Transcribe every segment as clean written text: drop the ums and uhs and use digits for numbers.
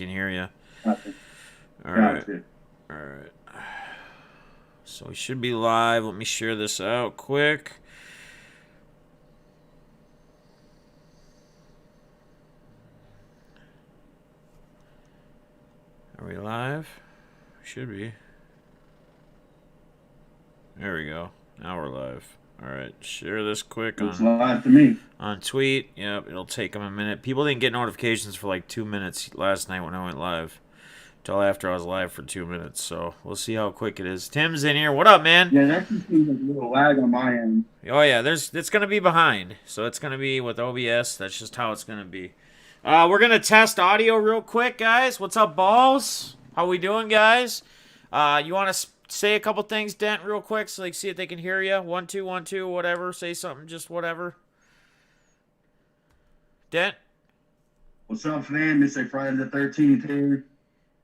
can hear you. Gotcha. All right. Gotcha. All right. So we should be live. Let me share this out quick. Are we live? Should be. There we go. Now we're live. All right. Share this quick Looks live to me. on tweet. Yep, it'll take them a minute. People didn't get notifications for like 2 minutes last night when I went live. Till after I was live for 2 minutes. So we'll see how quick it is. Tim's in here. What up, man? Yeah, that just seems like a little lag on my end. Oh yeah, it's gonna be behind. So it's gonna be with OBS. That's just how it's gonna be. We're gonna test audio real quick, guys. What's up, balls? How we doing, guys? You want to say a couple things, Dent, real quick, so they can see if they can hear you? 1 2 1 2, whatever. Say something, just whatever. Dent. What's up, fam? Mr FriThe13th here.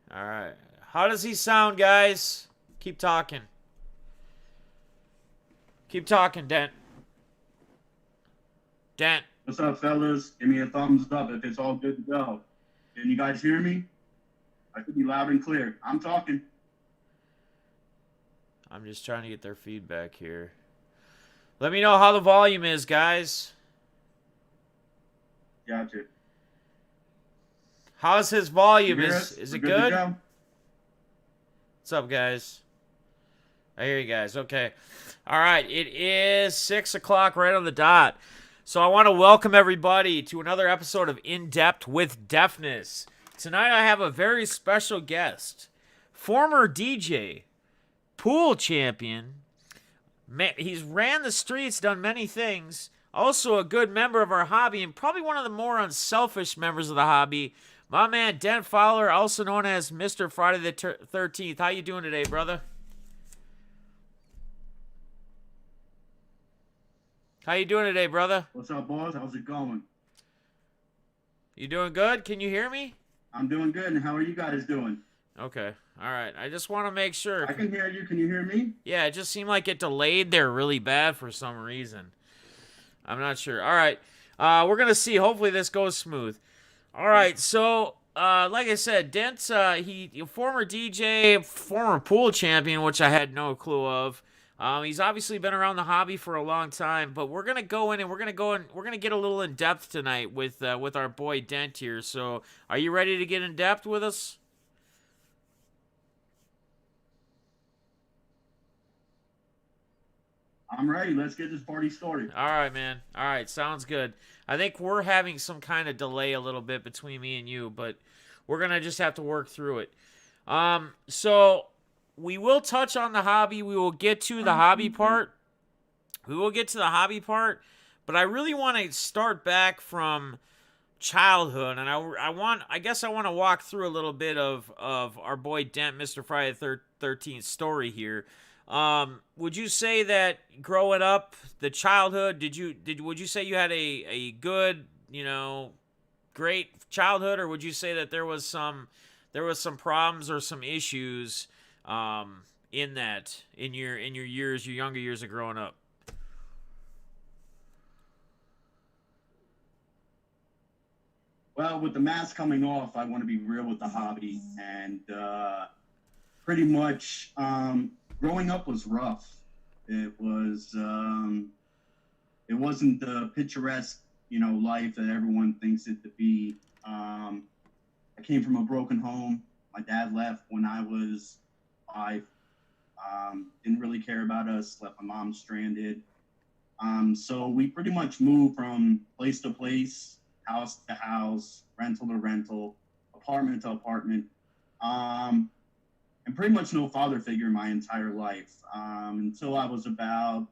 All right. How does he sound, guys? Keep talking. Keep talking, Dent. Dent. What's up, fellas? Give me a thumbs up if it's all good to go. Can you guys hear me? I could be loud and clear. I'm talking. I'm just trying to get their feedback here. Let me know how the volume is, guys. Gotcha. How's his volume? Is it good? Go? What's up, guys? I hear you guys. Okay. All right. It is 6 o'clock right on the dot. So I want to welcome everybody to another episode of In Depth with Defness. Tonight I have a very special guest. Former DJ, pool champion. He's ran the streets, done many things. Also a good member of our hobby and probably one of the more unselfish members of the hobby. My man, Dent Fowler, also known as Mr FriThe13th. How you doing today, brother? How you doing today, brother? What's up, boys? How's it going? You doing good? Can you hear me? I'm doing good, and how are you guys doing? Okay. All right. I just want to make sure. I can hear you. Can you hear me? Yeah, it just seemed like it delayed there really bad for some reason. I'm not sure. All right. We're going to see. Hopefully this goes smooth. All right, so like I said, Dent's he former DJ, former pool champion, which I had no clue of. He's obviously been around the hobby for a long time, but we're gonna go in and we're gonna get a little in depth tonight with our boy Dent here. So, are you ready to get in depth with us? I'm ready. Let's get this party started. All right, man. All right, sounds good. I think we're having some kind of delay a little bit between me and you, but we're going to just have to work through it. So we will touch on the hobby. We will get to the hobby part. But I really want to start back from childhood, and I guess I want to walk through a little bit of our boy Dent, Mr. FriThe13th story here. Would you say that growing up, the childhood, would you say you had a good, great childhood, or would you say that there was some problems or some issues, in your younger years of growing up? Well, with the mask coming off, I want to be real with the hobby, and pretty much growing up was rough. It wasn't the picturesque, life that everyone thinks it to be. I came from a broken home. My dad left when I was 5. Didn't really care about us. Left my mom stranded. So we pretty much moved from place to place, house to house, rental to rental, apartment to apartment. And pretty much no father figure my entire life until I was about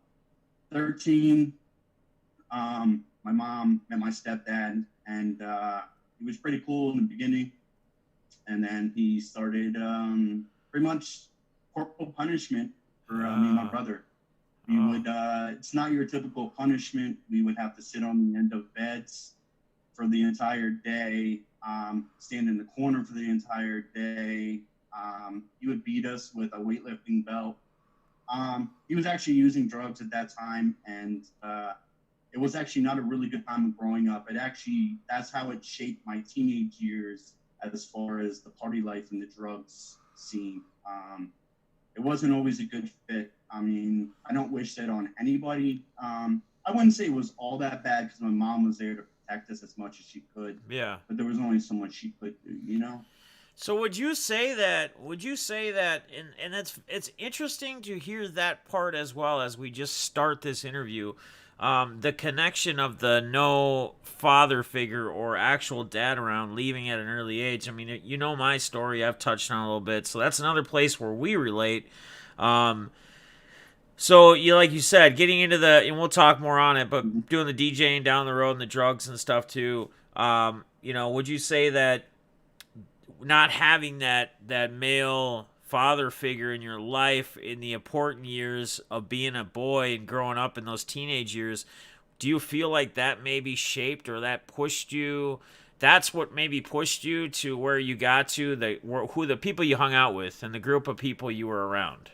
13. My mom met my stepdad, and he was pretty cool in the beginning. And then he started pretty much corporal punishment for me and my brother. We would, it's not your typical punishment. We would have to sit on the end of beds for the entire day, stand in the corner for the entire day. He would beat us with a weightlifting belt. He was actually using drugs at that time, and it was actually not a really good time of growing up. That's how it shaped my teenage years as far as the party life and the drugs scene. It wasn't always a good fit. I mean, I don't wish that on anybody. I wouldn't say it was all that bad because my mom was there to protect us as much as she could. Yeah. But there was only so much she could do, you know? So would you say that, and it's interesting to hear that part as well as we just start this interview, the connection of the no father figure or actual dad around, leaving at an early age. I mean, you know my story, I've touched on a little bit, so that's another place where we relate. So like you said, getting into and we'll talk more on it, but doing the DJing down the road and the drugs and stuff too. Would you say that not having that male father figure in your life in the important years of being a boy and growing up in those teenage years, do you feel like that maybe shaped or that pushed you? That's what maybe pushed you to where you got to, who the people you hung out with and the group of people you were around?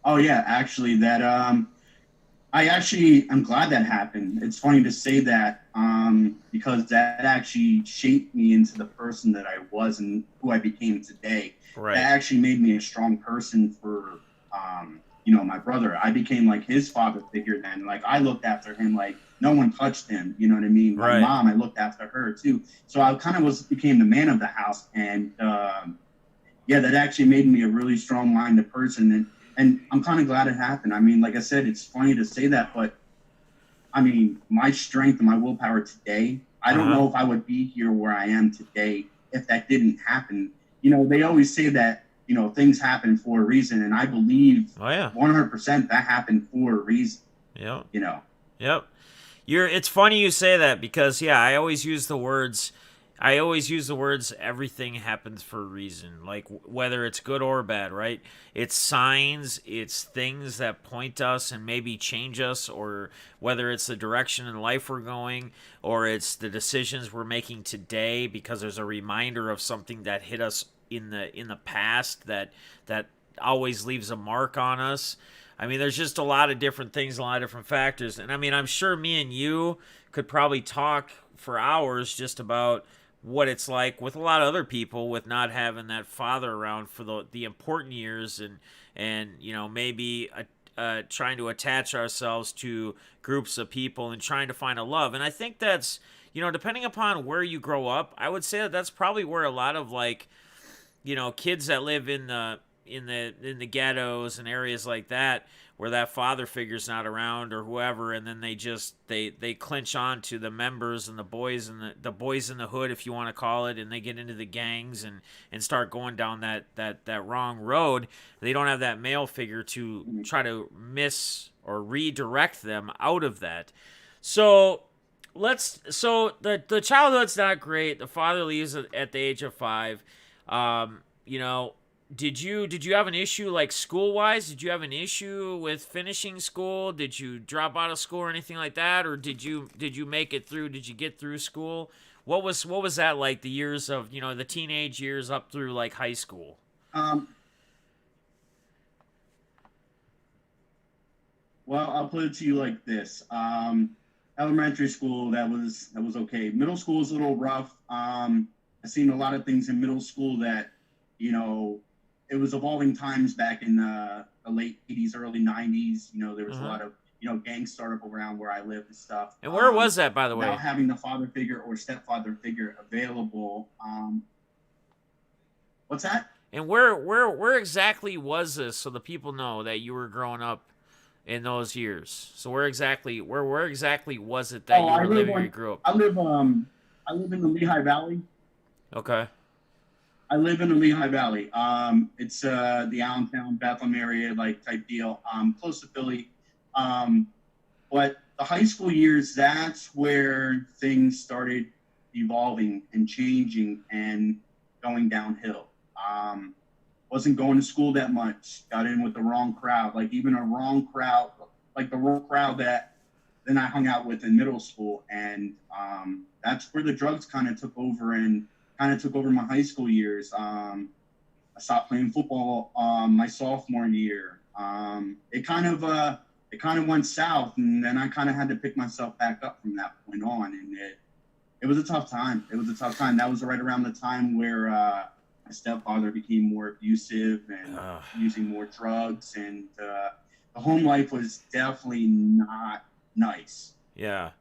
Oh yeah, actually, I'm glad that happened. It's funny to say that because that actually shaped me into the person that I was and who I became today. Right. That actually made me a strong person for, my brother. I became like his father figure then. Like I looked after him like no one touched him. You know what I mean? Right. My mom, I looked after her too. So I kind of became the man of the house. And that actually made me a really strong-minded person. And I'm kind of glad it happened. I mean, like I said, it's funny to say that, but I mean, my strength and my willpower today, I don't know if I would be here where I am today if that didn't happen. You know, they always say that, things happen for a reason. And I believe 100% that happened for a reason. Yep. Yep. It's funny you say that because, I always use the words everything happens for a reason, like whether it's good or bad, right? It's signs, it's things that point us and maybe change us, or whether it's the direction in life we're going, or it's the decisions we're making today because there's a reminder of something that hit us in the past that always leaves a mark on us. I mean, there's just a lot of different things, a lot of different factors. And I mean, I'm sure me and you could probably talk for hours just about what it's like with a lot of other people with not having that father around for the important years and maybe trying to attach ourselves to groups of people and trying to find a love. And I think that's, depending upon where you grow up, I would say that's probably where a lot of kids that live in the ghettos and areas like that, where that father figure's not around or whoever, and then they clinch on to the members and the boys in the hood, if you want to call it, and they get into the gangs and start going down that wrong road. They don't have that male figure to try to miss or redirect them out of that. So the childhood's not great. The father leaves at the age of 5. Did you have an issue like school-wise? Did you have an issue with finishing school? Did you drop out of school or anything like that? Or did you make it through? Did you get through school? What was that like, the years of, the teenage years up through like high school? Well, I'll put it to you like this. Elementary school, that was okay. Middle school was a little rough. I've seen a lot of things in middle school that, it was evolving times back in the late 80s, early 90s. There was a lot of, gangs started up around where I lived and stuff. And where was that, by the way? Without having the father figure or stepfather figure available. What's that? And where exactly was this, so the people know that you were growing up in those years? So where exactly was it that you were living where you grew up? I live in the Lehigh Valley. Okay. I live in the Lehigh Valley. It's the Allentown, Bethlehem area, like type deal. Close to Philly. But the high school years, that's where things started evolving and changing and going downhill. Wasn't going to school that much. Got in with the wrong crowd, like even a wrong crowd, like the wrong crowd that then I hung out with in middle school. And that's where the drugs kind of took over my high school years. I stopped playing football my sophomore year. It kind of it kind of went south, and then I kind of had to pick myself back up from that point on, and it was a tough time. It was a tough time. That was right around the time where my stepfather became more abusive and using more drugs, and the home life was definitely not nice. Yeah.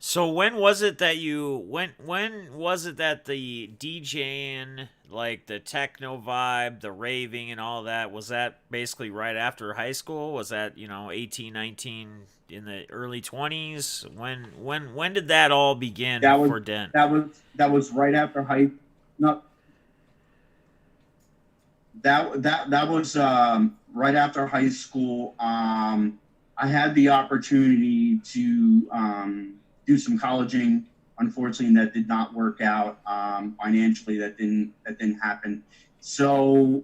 So when was it that when was it that the DJing, like the techno vibe, the raving and all that, was that basically right after high school? Was that, 18, 19, in the early 20s? When did that all begin That was for Dent? that was right after high. No, that was right after high school. I had the opportunity to do some colleging. Unfortunately, that did not work out financially. That didn't happen. So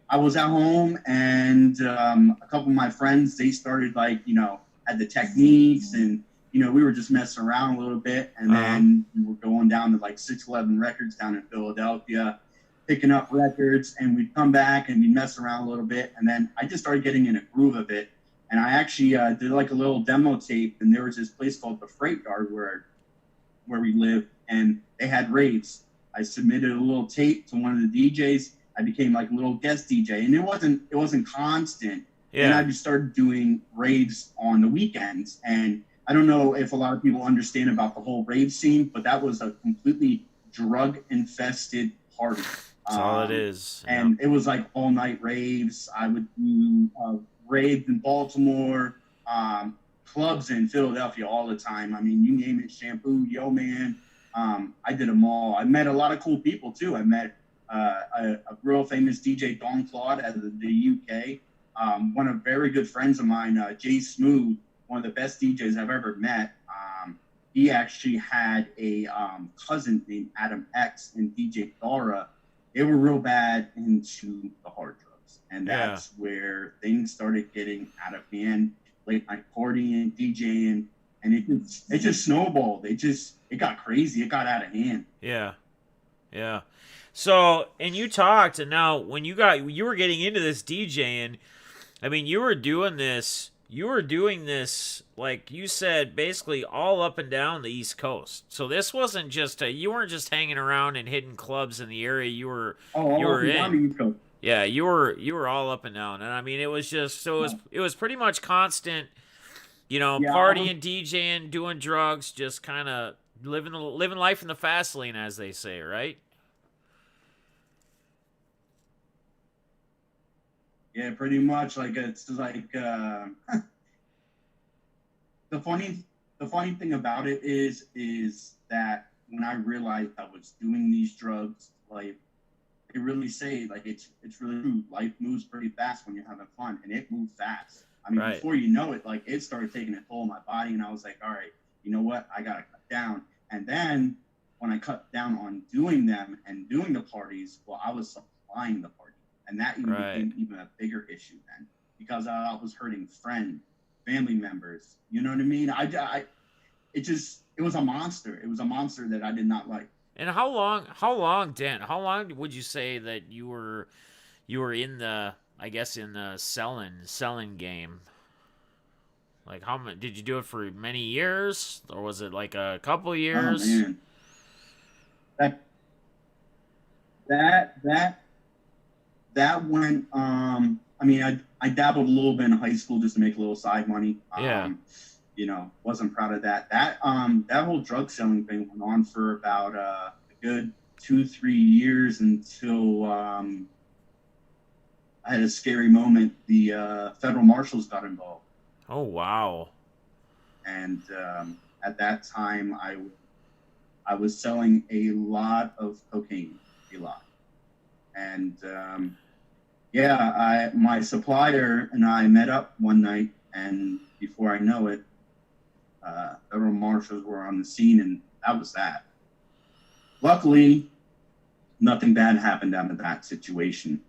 I was at home, and a couple of my friends, they started, like, had the techniques, and we were just messing around a little bit, and then we were going down to like 611 Records down in Philadelphia, picking up records, and we'd come back and we'd mess around a little bit, and then I just started getting in a groove of it, and I actually did like a little demo tape, and there was this place called the Freight Yard where we lived, and they had raves. I submitted a little tape to one of the DJs. I became like a little guest DJ, and it wasn't constant. Yeah. And I just started doing raves on the weekends. And I don't know if a lot of people understand about the whole rave scene, but that was a completely drug infested party. That's all it is. And it was like all night raves. I would do raves in Baltimore, clubs in Philadelphia all the time. I mean, you name it, Shampoo, Yo Man. I did them all. I met a lot of cool people too. I met a real famous DJ, Don Claude, out of the UK. One of very good friends of mine, Jay Smooth, one of the best DJs I've ever met. He actually had a cousin named Adam X and DJ Dara. They were real bad into the hard drugs, and that's where things started getting out of hand. Late night partying, DJing, and it just snowballed. It got crazy. It got out of hand. Yeah. So, and you talked, and now when you were getting into this DJing, I mean, you were doing this, like you said, basically all up and down the East Coast. So this wasn't just you weren't just hanging around and hitting clubs in the area you were in. The East Coast. Yeah, you were all up and down, and I mean, it was just it was pretty much constant, partying, DJing, doing drugs, just kind of living life in the fast lane, as they say, right? Yeah, pretty much. Like, it's like the funny thing about it is that when I realized I was doing these drugs, like, they really say, like, it's really true. Life moves pretty fast when you're having fun, and it moved fast. I mean, before you know it, like, it started taking a toll on my body, and I was like, all right, you know what? I gotta cut down. And then when I cut down on doing them and doing the parties, well, I was supplying the party. And that became even a bigger issue then, because I was hurting friends, family members. You know what I mean? It was a monster. It was a monster that I did not like. And how long, Dan? How long would you say that you were in the, I guess, in the selling game? Like, how much did you do it for? Many years, or was it like a couple years? Oh, man. That went, I mean, I dabbled a little bit in high school just to make a little side money. Wasn't proud of that. That whole drug selling thing went on for about a good 2-3 years until I had a scary moment. The federal marshals got involved. Oh, wow. And at that time, I was selling a lot of cocaine, a lot. And my supplier and I met up one night, and before I know it, federal marshals were on the scene, and that was that. Luckily, nothing bad happened out of that situation.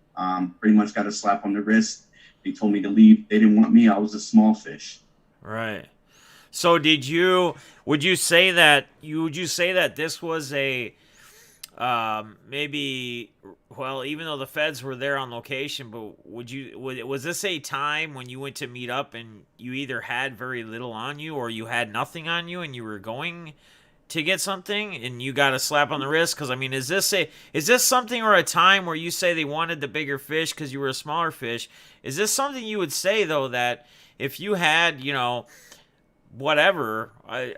Pretty much got a slap on the wrist. They told me to leave. They didn't want me. I was a small fish. Right. So would you say that this was a maybe, well, even though the feds were there on location, but was this a time when you went to meet up and you either had very little on you or you had nothing on you and you were going to get something and you got a slap on the wrist? Because I mean, is this something or a time where you say they wanted the bigger fish because you were a smaller fish? Is this something you would say though, that if you had, you know, whatever,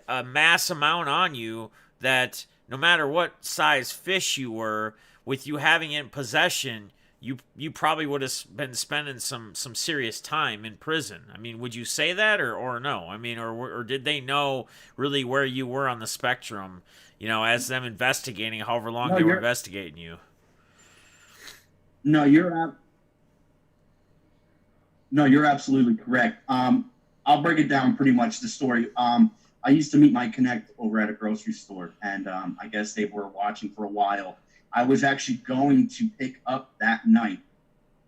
a mass amount on you, that no matter what size fish you were, with you having it in possession, you probably would have been spending some serious time in prison? I mean, would you say that, or no? I mean, or did they know really where you were on the spectrum, you know, as them investigating however long No, they were you're investigating you? no, you're no, you're absolutely correct. I'll break it down pretty much the story. I used to meet my connect over at a grocery store, and I guess they were watching for a while. I was actually going to pick up that night.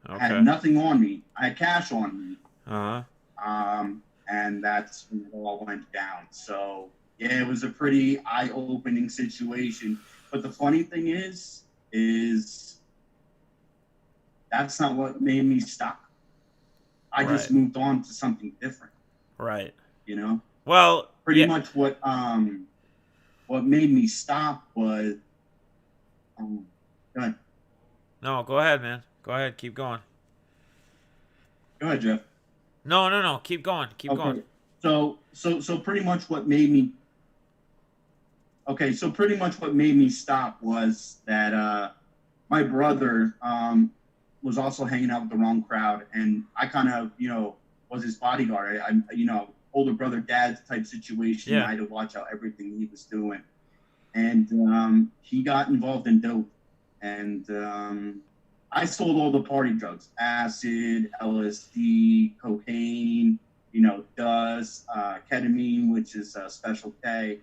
I had Okay. nothing on me. I had cash on me, Uh huh. and that's when it all went down. So yeah, it was a pretty eye-opening situation. But the funny thing is that's not what made me stop. I Right. just moved on to something different. Right. You know, Well, pretty yeah. much what made me stop was um, go ahead, No, go ahead, man. Go ahead. Keep going. go ahead, Jeff. No, no, no. Keep going. Keep going. Okay, so pretty much what made me so pretty much what made me stop was that my brother was also hanging out with the wrong crowd, and I kind of was his bodyguard. Older brother dad type situation. Yeah. I had to watch out everything he was doing, and he got involved in dope, and I sold all the party drugs: acid, LSD, cocaine, dust, ketamine, which is Special K.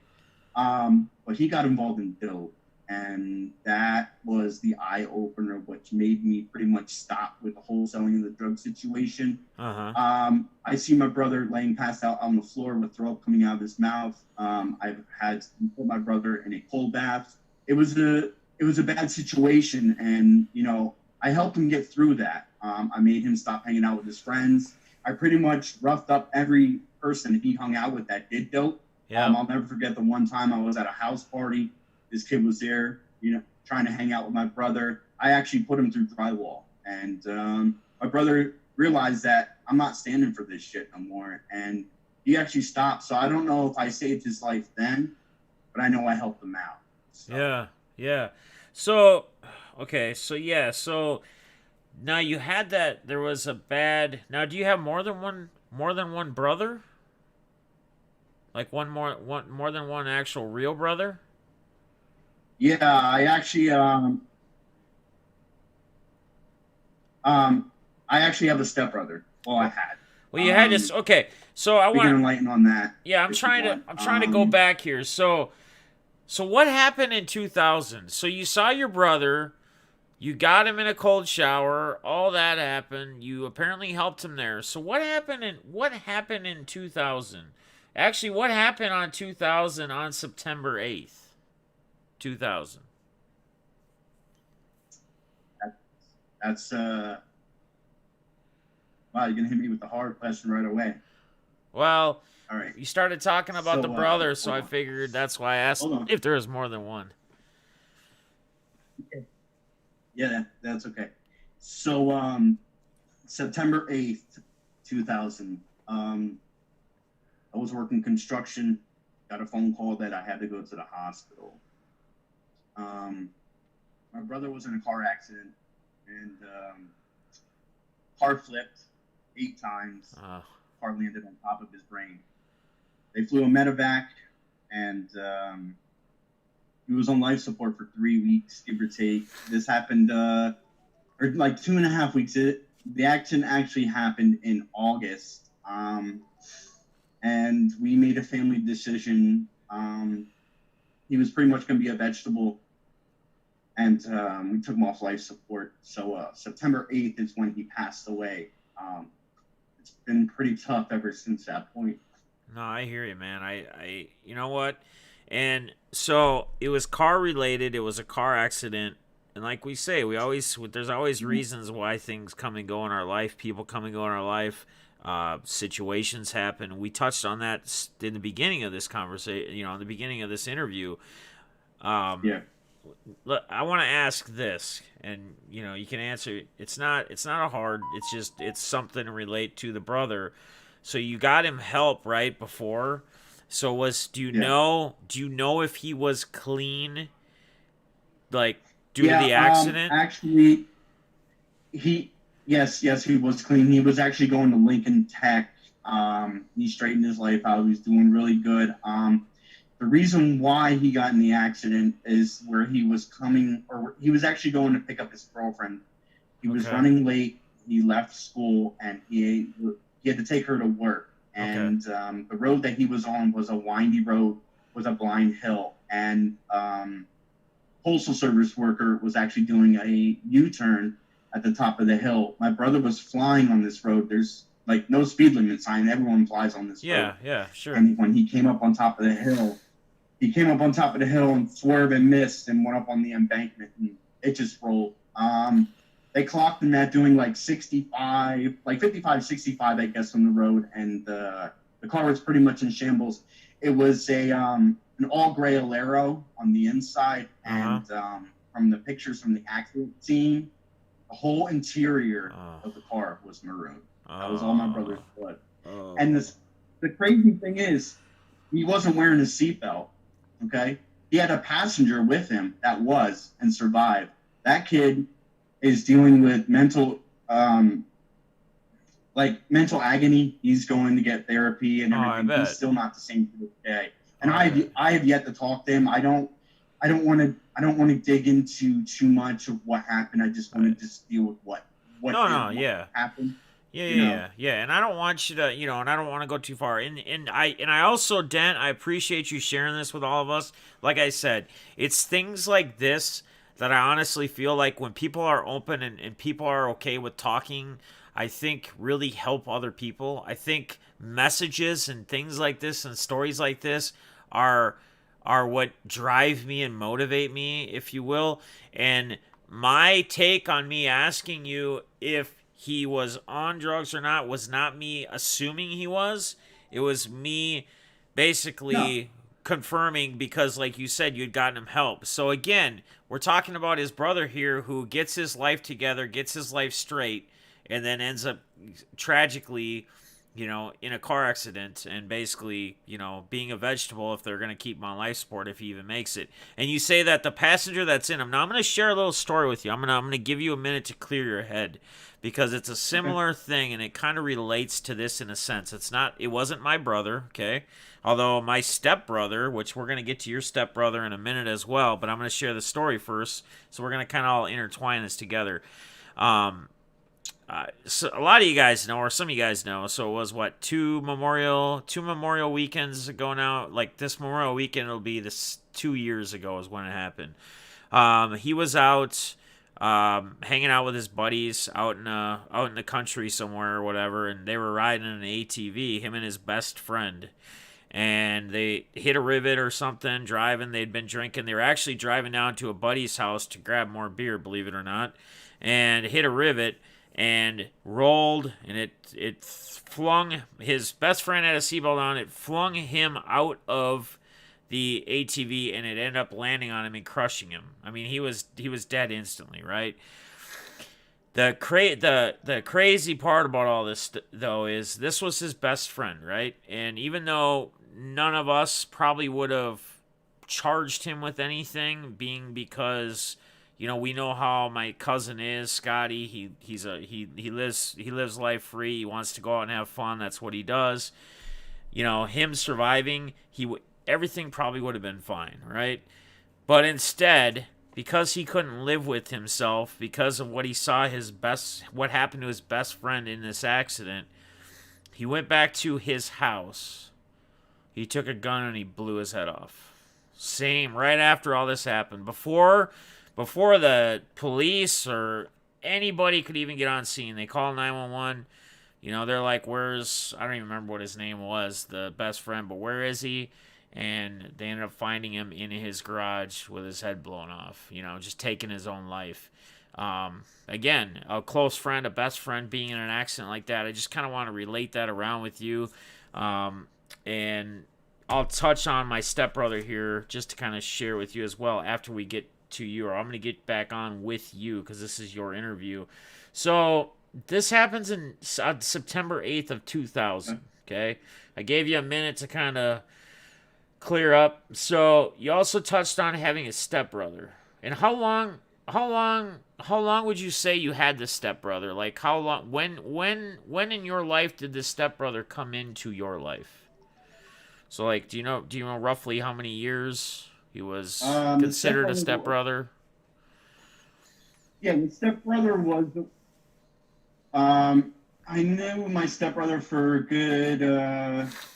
But he got involved in dope, and that was the eye opener, which made me pretty much stop with the whole selling of the drug situation. Uh huh. I see my brother laying passed out on the floor with throat coming out of his mouth. I've had to put my brother in a cold bath. It was a bad situation, and I helped him get through that. I made him stop hanging out with his friends. I pretty much roughed up every person he hung out with that did dope. Yeah. I'll never forget the one time I was at a house party. This kid was there, trying to hang out with my brother. I actually put him through drywall, and my brother realized that I'm not standing for this shit no more, and he actually stopped. So I don't know if I saved his life then, but I know I helped him out. So. Yeah. Yeah. So, okay. So yeah. So now you had that. There was a bad. Now, do you have more than one? More than one brother? Like more than one actual real brother? Yeah, I actually have a stepbrother. Well, I had. Well, you had this. Okay. So I We can want. enlighten on that. Yeah, if you want. I'm trying to go back here. So what happened in 2000? So you saw your brother, you got him in a cold shower, all that happened. You apparently helped him there. So what happened in 2000? Actually, what happened on 2000 on September 8th? 2000. That's wow, you're gonna hit me with the hard question right away. Well, All right. you started talking about So the brother, so hold I on. figured that's why I asked Hold on. if there was more than one. Yeah, that's okay. So September 8th, 2000. I was working construction, got a phone call that I had to go to the hospital. My brother was in a car accident, and car flipped 8 times. Uh, Car landed on top of his brain. They flew a medevac, and he was on life support for 3 weeks, give or take. This happened, or like 2.5 weeks. The accident actually happened in August, and we made a family decision. He was pretty much going to be a vegetable, and we took him off life support. So September 8th is when he passed away. It's been pretty tough ever since that point. no, I hear you, man. You know what? And so it was car related. It was a car accident. And like we say, there's always reasons why things come and go in our life. People come and go in our life. Situations happen. We touched on that in the beginning of this conversation. In the beginning of this interview. Um, Yeah. Look, I want to ask this, and you can answer. It's not a hard. It's something to relate to the brother. So you got him help right before. So do you Yeah. know if he was clean, like due to Yeah. the accident? Actually, yes, he was clean. He was actually going to Lincoln Tech. He straightened his life out. He was doing really good. The reason why he got in the accident is where he was coming, or he was actually going to pick up his girlfriend. He was Okay. running late. He left school and he had to take her to work. Okay. And the road that he was on was a windy road, was a blind hill, and postal service worker was actually doing a U-turn at the top of the hill. My brother was flying on this road. There's like no speed limit sign. Everyone flies on this road. Yeah. Yeah. Sure. And when he came up on top of the hill, and swerved and missed and went up on the embankment, and it just rolled. They clocked him at doing like 65, like 55, 65, I guess, on the road, and the car was pretty much in shambles. It was an all gray Alero on the inside, and from the pictures from the accident scene, the whole interior of the car was maroon. That was all my brother's blood. And the crazy thing is, he wasn't wearing a seatbelt. Okay, he had a passenger with him that was and survived. That kid is dealing with mental agony. He's going to get therapy and everything. I bet. He's still not the same to this day. And I have yet to talk to him. I don't want to dig into too much of what happened. I just want to just deal with what happened. Yeah, and I don't want you to, and I don't want to go too far. And I also, Dent, I appreciate you sharing this with all of us. Like I said, it's things like this that I honestly feel like when people are open and people are okay with talking, I think really help other people. I think messages and things like this and stories like this are what drive me and motivate me, if you will. And my take on me asking you if he was on drugs or not was not me assuming he was. It was me basically No. confirming because, like you said, you'd gotten him help. So, again, we're talking about his brother here who gets his life together, gets his life straight, and then ends up tragically, in a car accident and basically, being a vegetable if they're going to keep him on life support if he even makes it. And you say that the passenger that's in him. Now, I'm going to share a little story with you. I'm going to give you a minute to clear your head because it's a similar thing and it kind of relates to this in a sense. It wasn't my brother, okay? Although my stepbrother, which we're going to get to your stepbrother in a minute as well, but I'm going to share the story first. So we're going to kind of all intertwine this together. So a lot of you guys know, or some of you guys know. So it was two Memorial weekends ago now. Like this Memorial weekend, it'll be this 2 years ago is when it happened. He was out hanging out with his buddies out in the country somewhere or whatever, and they were riding an ATV. Him and his best friend. And they hit a rivet or something driving. They'd been drinking. They were actually driving down to a buddy's house to grab more beer, believe it or not, and hit a rivet and rolled, and it flung his best friend had a seatbelt on. It flung him out of the ATV, and it ended up landing on him and crushing him. I mean, he was dead instantly, right? The crazy part about all this though is this was his best friend, right? And even though none of us probably would have charged him with anything, being because we know how my cousin is, Scotty. He lives life free. He wants to go out and have fun. That's what he does. Him surviving, everything probably would have been fine, right? But instead, because he couldn't live with himself, because of what he saw what happened to his best friend in this accident, he went back to his house. He took a gun and he blew his head off. Same, right after all this happened. Before the police or anybody could even get on scene, they call 911. They're like, I don't even remember what his name was, the best friend, but where is he? and they ended up finding him in his garage with his head blown off, just taking his own life. Again, a close friend, a best friend being in an accident like that. I just kind of want to relate that around with you. And I'll touch on my stepbrother here just to kind of share with you as well after we get to you, or I'm going to get back on with you because this is your interview. So this happens on September 8th of 2000, okay? I gave you a minute to kind of clear up. So you also touched on having a stepbrother. And how long would you say you had this stepbrother? Like how long when in your life did this stepbrother come into your life? So like do you know roughly how many years he was considered a stepbrother? Yeah, the stepbrother was I knew my stepbrother for a good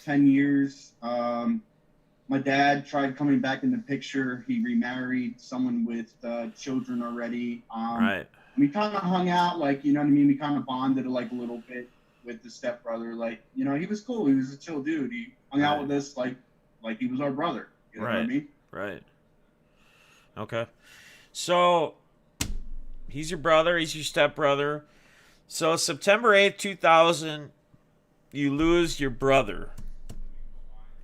10 years. My dad tried coming back in the picture. He remarried someone with children already. Right. We kind of hung out, like, you know what I mean? We kind of bonded like a little bit with the stepbrother. Like, he was cool. He was a chill dude. He hung out with us like he was our brother. You know what I mean? Right. Okay. So he's your brother. He's your stepbrother. So September 8th, 2000, you lose your brother.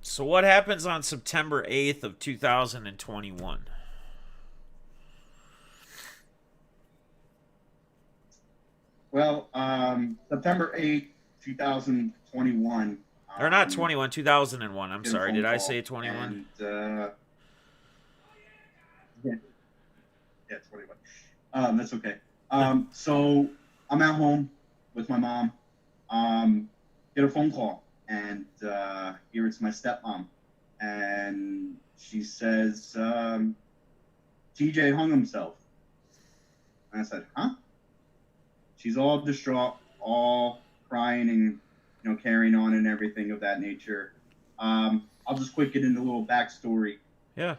So what happens on September 8th of 2021? Well, September 8th, 2021. Or not 21, 2001. I'm sorry. Did I say 21? And, yeah, 21. That's okay. So I'm at home with my mom. Get a phone call, and here it's my stepmom, and she says, TJ hung himself. And I said, huh? She's all distraught, all crying and carrying on and everything of that nature. I'll just quick get into a little backstory. Yeah.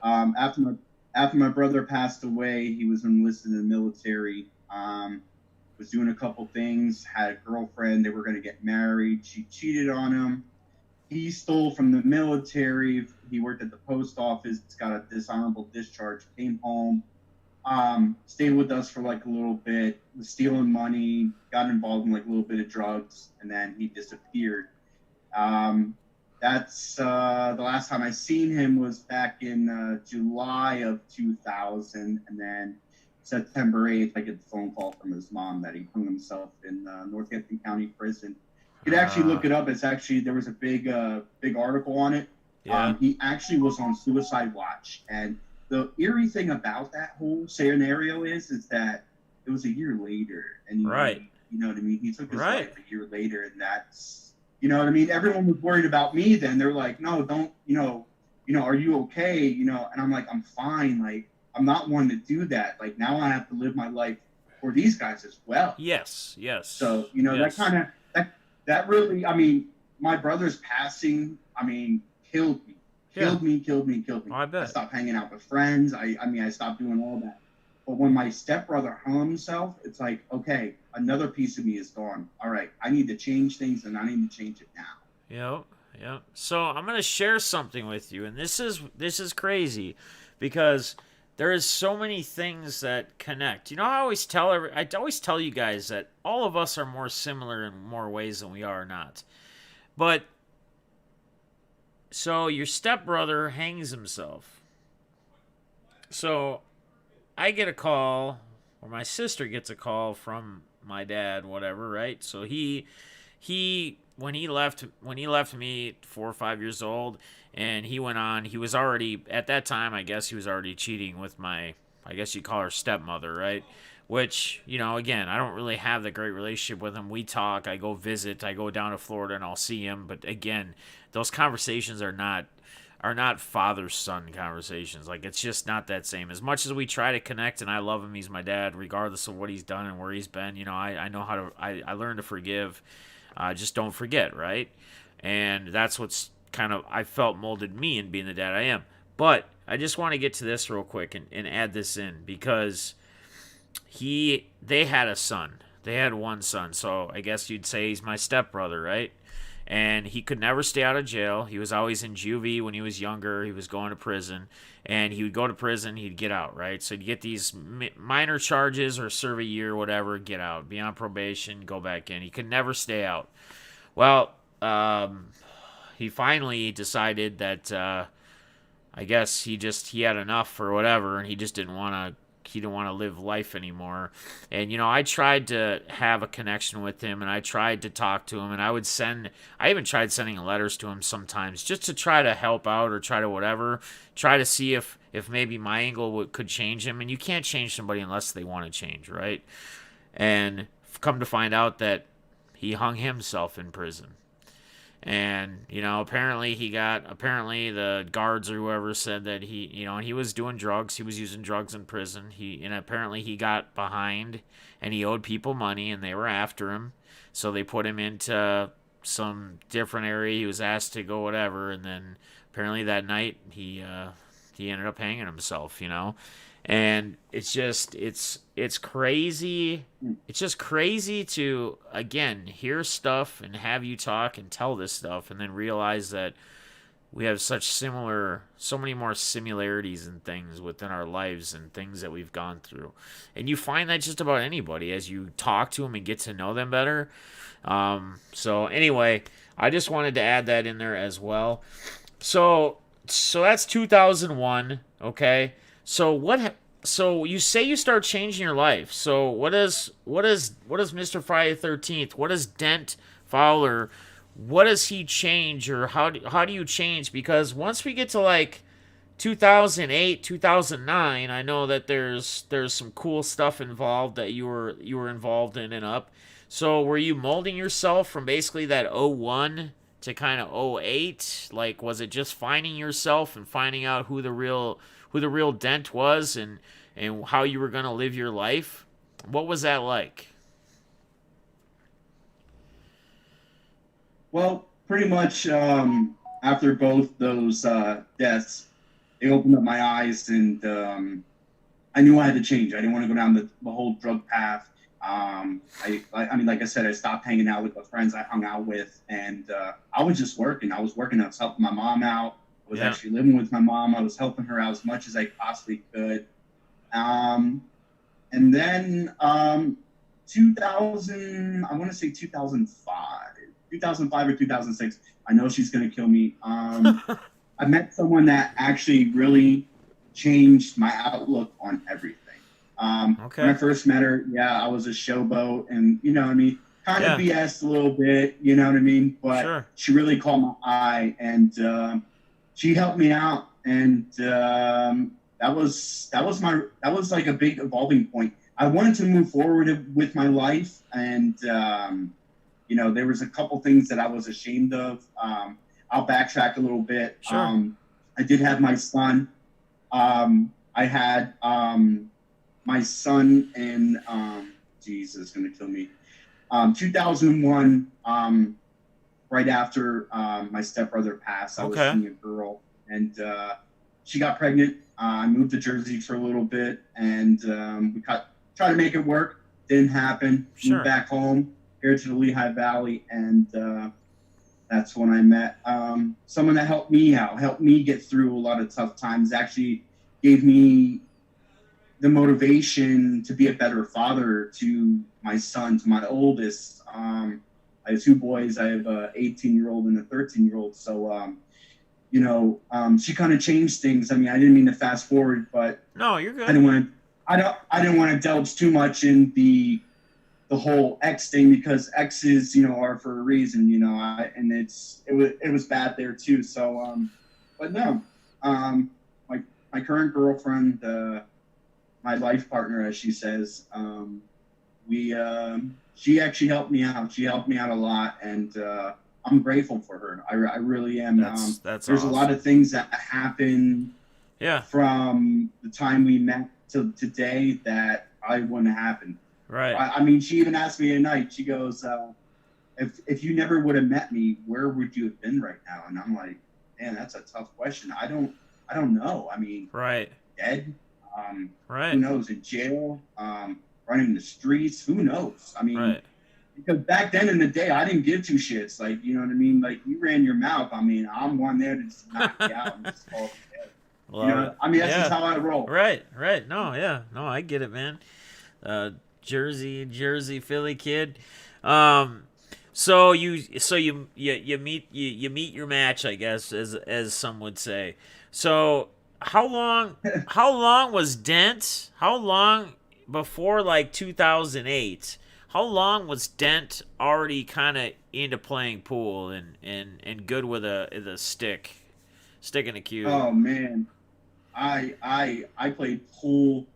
After my brother passed away, he was enlisted in the military. Was doing a couple things, had a girlfriend, they were going to get married. She cheated on him. He stole from the military. He worked at the post office, got a dishonorable discharge, came home, stayed with us for like a little bit, was stealing money, got involved in like a little bit of drugs, and then he disappeared. That's the last time I seen him was back in July of 2000, and then September 8th, I get the phone call from his mom that he hung himself in Northampton County Prison. You could actually look it up. It's actually, there was a big article on it. Yeah. He actually was on suicide watch. And the eerie thing about that whole scenario is that it was a year later. And right. You know what I mean? He took his life a year later, and that's, you know what I mean? Everyone was worried about me then. They're like, no, don't, are you okay? And I'm like, I'm fine. Like, I'm not one to do that. Like, now I have to live my life for these guys as well. Yes. So, that really, I mean, my brother's passing, killed me. Killed me. Oh, I bet. I stopped hanging out with friends. I stopped doing all that. But when my stepbrother hung himself, it's like, okay, another piece of me is gone. All right, I need to change things, and I need to change it now. Yep. So I'm going to share something with you, and this is crazy because there is so many things that connect. I always tell you guys that all of us are more similar in more ways than we are not. But so your stepbrother hangs himself. So I get a call, or my sister gets a call from my dad, whatever, right? So he when he left me 4 or 5 years old, and he went on, he was already, at that time, I guess he was already cheating with my, I guess you'd call her stepmother, right? Which, again, I don't really have the great relationship with him. We talk, I go visit, I go down to Florida and I'll see him. But again, those conversations are not father-son conversations. Like, it's just not that same. As much as we try to connect, and I love him, he's my dad, regardless of what he's done and where he's been, I know how to, I learned to forgive. Just don't forget, right? And that's what's kind of, I felt molded me in being the dad I am. But I just want to get to this real quick and add this in, because they had a son. They had one son, so I guess you'd say he's my stepbrother, right? and he could never stay out of jail. He was always in juvie when he was younger. He was going to prison, and he would go to prison, he'd get out, right? So he'd get these minor charges or serve a year, whatever, get out, be on probation, go back in. He could never stay out. Well, he finally decided that I guess he had enough or whatever, and he just didn't want to live life anymore. And I tried to have a connection with him, and I tried to talk to him, and I even tried sending letters to him sometimes just to try to help out or try to see if maybe my angle could change him. And you can't change somebody unless they want to change, right? And come to find out that he hung himself in prison. And apparently the guards or whoever said that he was doing drugs, he was using drugs in prison. Apparently he got behind, and he owed people money, and they were after him, so they put him into some different area. He was asked to go whatever, and then apparently that night he ended up hanging himself. And it's crazy. It's just crazy to, again, hear stuff and have you talk and tell this stuff, and then realize that we have so many more similarities and things within our lives and things that we've gone through. And you find that just about anybody as you talk to them and get to know them better. So anyway, I just wanted to add that in there as well. So that's 2001, okay? So you say you start changing your life. So what is Mr. FriThe13th? What does Dent Fowler? What does he change, or how do you change? Because once we get to like 2008, 2009, I know that there's some cool stuff involved that you were involved in and up. So were you molding yourself from basically that '01 to kind of '08? Like, was it just finding yourself and finding out who the real Dent was, and how you were going to live your life? What was that like? Well, pretty much after both those deaths, it opened up my eyes, and I knew I had to change. I didn't want to go down the whole drug path. I mean, like I said, I stopped hanging out with the friends I hung out with, and I was just working. I was working. I was helping my mom out. I was actually living with my mom. I was helping her out as much as I possibly could. And then 2000, I want to say 2005 or 2006. I know she's going to kill me. I met someone that actually really changed my outlook on everything. Okay. When I first met her, I was a showboat, and kind of BS a little bit, you know what I mean? But sure. She really caught my eye, and she helped me out, and that was like a big evolving point. I wanted to move forward with my life, and there was a couple things that I was ashamed of. I'll backtrack a little bit. Sure. I did have my son. I had my son in Jesus, gonna kill me. 2001, right after my stepbrother passed. I was seeing a girl, and she got pregnant. I moved to Jersey for a little bit, and we tried to make it work. Didn't happen. Sure. Moved back home here to the Lehigh Valley, and that's when I met someone that helped me out, helped me get through a lot of tough times, actually gave me the motivation to be a better father to my son, to my oldest. I have two boys. I have an 18-year-old and a 13-year-old. So, she kind of changed things. I mean, I didn't mean to fast forward, but no, you're good. I didn't want to delve too much in the whole X thing, because X's, are for a reason, and it was bad there too. So, but no, my current girlfriend, my life partner, as she says, she actually helped me out. She helped me out a lot, and I'm grateful for her. I really am. That's there's awesome. A lot of things that happen from the time we met to today that I wouldn't have happened. Right. I mean, she even asked me tonight, she goes, if you never would have met me, where would you have been right now? And I'm like, man, that's a tough question. I don't know. I mean, right. Dead. Right. Who knows? In jail, running the streets. Who knows? I mean, because back then in the day, I didn't give two shits. Like, you know what I mean? Like, you ran your mouth. I mean, I'm one there to just knock you out and just call it dead. You Love it. know, I mean, that's just Yeah. how I roll. Right. Right. No. Yeah. No. I get it, man. Jersey, Philly kid. Um, so you meet your match, I guess, as some would say. So how long was Dent? How long before like 2008? How long was Dent already kind of into playing pool and good with a stick and a cue? Oh man, I played pool.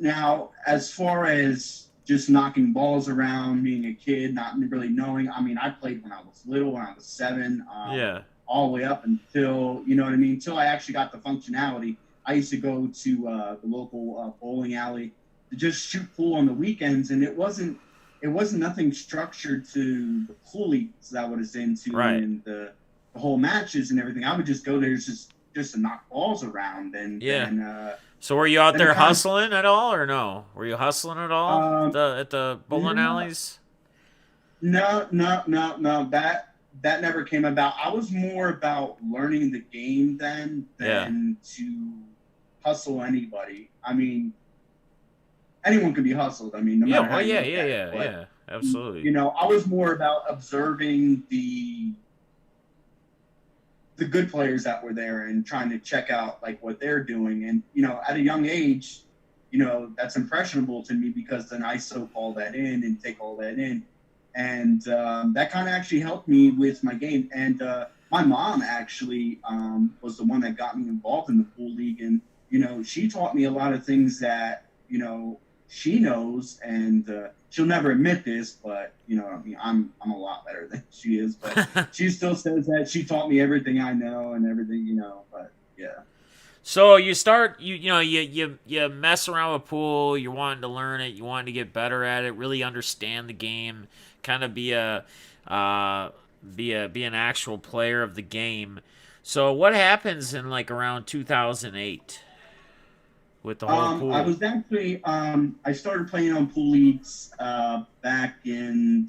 Now, as far as just knocking balls around, being a kid, not really knowing. I mean, I played when I was little, when I was 7, Yeah. all the way up until, you know what I mean, until I actually got the functionality. I used to go to the local bowling alley to just shoot pool on the weekends, and it wasn't nothing structured to the pool leagues that I was into Right. and the whole matches and everything. I would just go there just to knock balls around, and Yeah. then So were you out then it there kind of hustling at all, or no? Were you hustling at all at the bowling no, alleys? no. That never came about. I was more about learning the game then Yeah. than to hustle anybody. I mean, anyone can be hustled. I mean, no Yeah. matter how Well, you yeah, look yeah, at it. yeah, But yeah. Absolutely. I was more about observing the good players that were there and trying to check out like what they're doing. And at a young age, that's impressionable to me because then I soak all that in and take all that in, and that kind of actually helped me with my game. And my mom actually was the one that got me involved in the pool league, and she taught me a lot of things that she knows, and she'll never admit this, but I mean, I'm a lot better than she is, but she still says that she taught me everything I know and everything, but yeah. So you start you mess around with pool. You're wanting to learn it. You wanting to get better at it. Really understand the game. Kind of uh be an actual player of the game. So what happens in like around 2008 with the whole I pool? was actually I started playing on pool leagues back in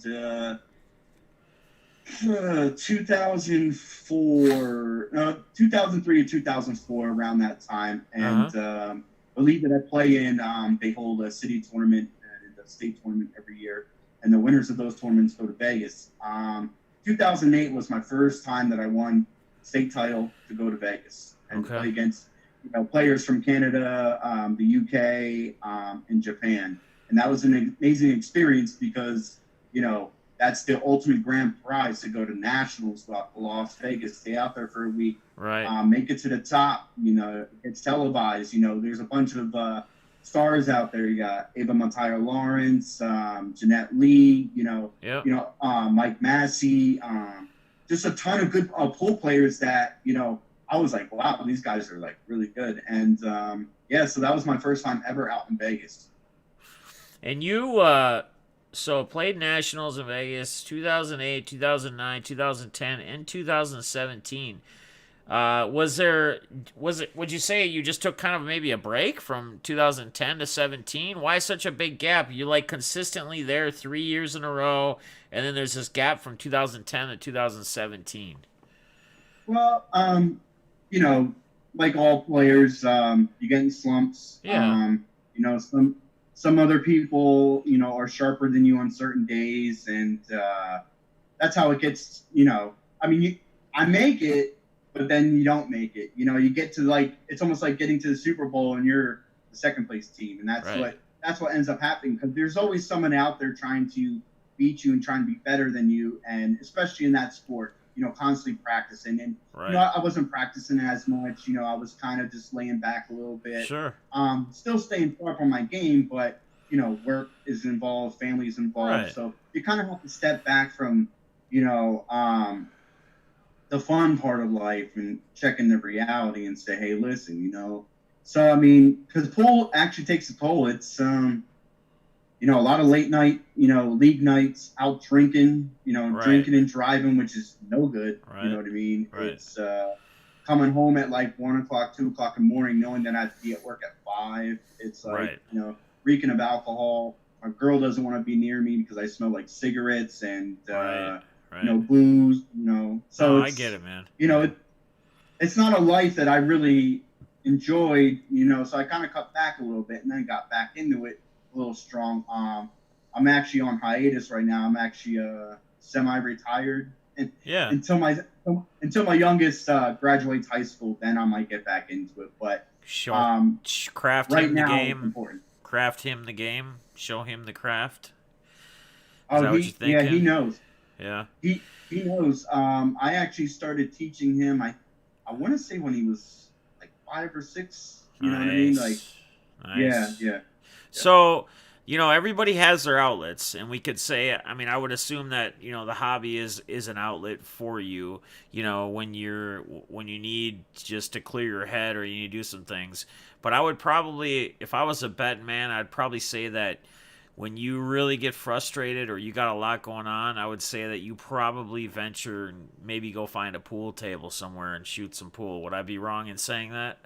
2004, no, 2003 to 2004, around that time. Uh And huh. the league that I play in, they hold a city tournament and a state tournament every year. And the winners of those tournaments go to Vegas. 2008 was my first time that I won state title to go to Vegas and to Okay. play against players from Canada, the UK, and Japan. And that was an amazing experience because, that's the ultimate grand prize to go to nationals, Las Vegas, stay out there for a week, Right. make it to the top. It's televised. There's a bunch of stars out there. You got Ava Montire Lawrence, Jeanette Lee, Yep. Mike Massey, just a ton of good pool players that, I was like, wow, these guys are like really good. And yeah, so that was my first time ever out in Vegas. And you so played nationals in Vegas 2008, 2009, 2010, and 2017. Would you say you just took kind of maybe a break from 2010 to 17? Why such a big gap? You like consistently there 3 years in a row, and then there's this gap from 2010 to 2017. Well, like all players, you get in slumps. Yeah. Some other people, are sharper than you on certain days, and that's how it gets. I mean, I make it, but then you don't make it. You get to like it's almost like getting to the Super Bowl and you're the second place team, and Right. that's what ends up happening because there's always someone out there trying to beat you and trying to be better than you, and especially in that sport, constantly practicing. And Right. I wasn't practicing as much. I was kind of just laying back a little bit, Sure. still staying sharp on my game, but work is involved, family is involved, Right. so you kind of have to step back from the fun part of life and check in the reality and say, hey, listen, So I mean, because pool actually takes a toll. It's a lot of late night, league nights, out drinking, Right. drinking and driving, which is no good. You know Right. what I mean? Right. It's coming home at like 1 o'clock, 2 o'clock in the morning, knowing that I have to be at work at 5. It's like, Right. reeking of alcohol. my girl doesn't want to be near me because I smell like cigarettes and Right. booze. So No, I get it's it, man. it's not a life that I really enjoyed. So I kind of cut back a little bit and then got back into it a little strong. I'm actually on hiatus right now. I'm actually semi-retired, and Yeah. until my youngest graduates high school, then I might get back into it. But Show, craft right him the now it's game. important. Craft him the game. Show him the craft. Is Oh, that what you're he thinking? knows. Yeah. He knows. I actually started teaching him. I want to say when he was like 5 or 6. You know what I mean? Like, Nice. yeah, Nice. yeah, yeah. So, everybody has their outlets, and we could say, I mean, I would assume that, the hobby is an outlet for you, when you need just to clear your head or you need to do some things. But I would probably, if I was a betting man, I'd probably say that when you really get frustrated or you got a lot going on, I would say that you probably venture and maybe go find a pool table somewhere and shoot some pool. Would I be wrong in saying that?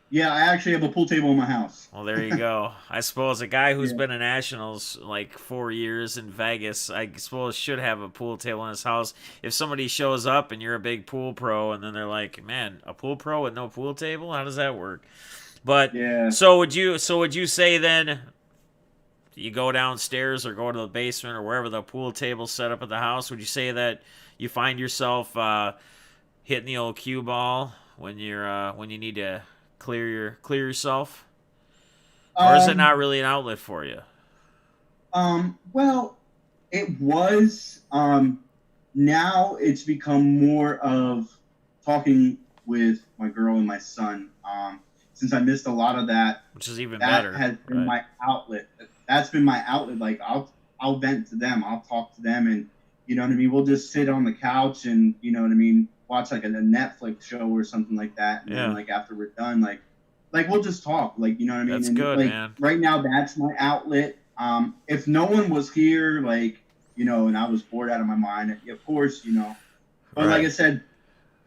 Yeah, I actually have a pool table in my house. Well, there you go. I suppose a guy who's Yeah. been in nationals like 4 years in Vegas, I suppose should have a pool table in his house. If somebody shows up and you're a big pool pro, and then they're like, "Man, a pool pro with no pool table? How does that work?" But Yeah. so would you say then you go downstairs or go to the basement or wherever the pool table's set up at the house? Would you say that you find yourself hitting the old cue ball when you need to clear yourself? Or is it Um. not really an outlet for you? Well, it was. Now it's become more of talking with my girl and my son. Since I missed a lot of that, Which is even that better, has been right? my outlet. That's been my outlet. Like I'll vent to them. I'll talk to them, and you know what I mean. We'll just sit on the couch and you know what I mean. Watch like a Netflix show or something like that, and then Yeah, like after we're done, like we'll just talk. Like you know what I mean. that's And good, like man. right now, that's my outlet. If no one was here, like and I was bored out of my mind, of course, But like I Right, said,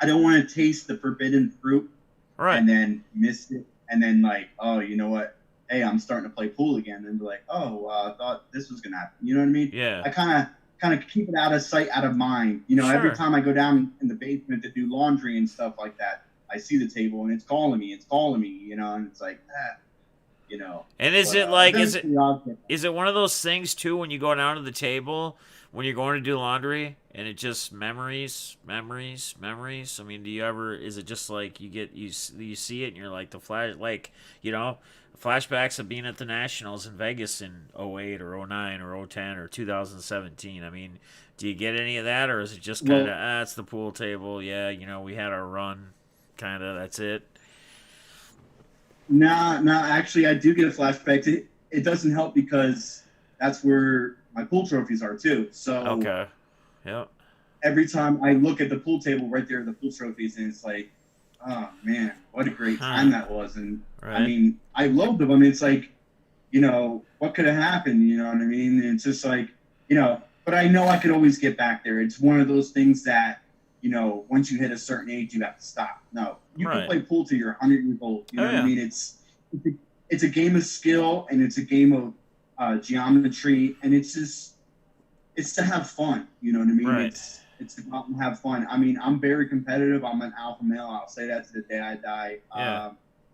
I don't want to taste the forbidden fruit right. and then miss it, and then like, oh, you know what? Hey, I'm starting to play pool again, and be like, oh, I thought this was gonna happen. You know what I mean? Yeah, I kind of keep it out of sight, out of mind. Every sure. time I go down in the basement to do laundry and stuff like that, I see the table and it's calling me. It's calling me. And it's like, you know. And is But it like eventually, I'll get. is it one of those things too when you go down to the table when you're going to do laundry and it just memories? I mean, do you ever? Is it just like you see it and you're like the flash flashbacks of being at the Nationals in Vegas in '08 or '09 or '10 or 2017? I mean, do you get any of that or is it just kind of Well, it's the pool table? Yeah, we had our run, kind of. That's it. nah, nah. Actually, I do get a flashback. It doesn't help because that's where my pool trophies are too. So Okay. Yep. every time I look at the pool table right there, the pool trophies, and it's like, oh man, what a great Huh. time that was. And I Right. mean, I loved them. I mean, it's like, what could have happened? You know what I mean? And it's just like, but I know I could always get back there. It's one of those things that, once you hit a certain age, you have to stop. No, you can Right. play pool till you're 100 years old. You Oh know what I yeah. mean? It's a game of skill and it's a game of geometry, and it's to have fun. You know what I mean? Right. It's to go out and have fun. I mean, I'm very competitive. I'm an alpha male. I'll say that to the day I die. Yeah.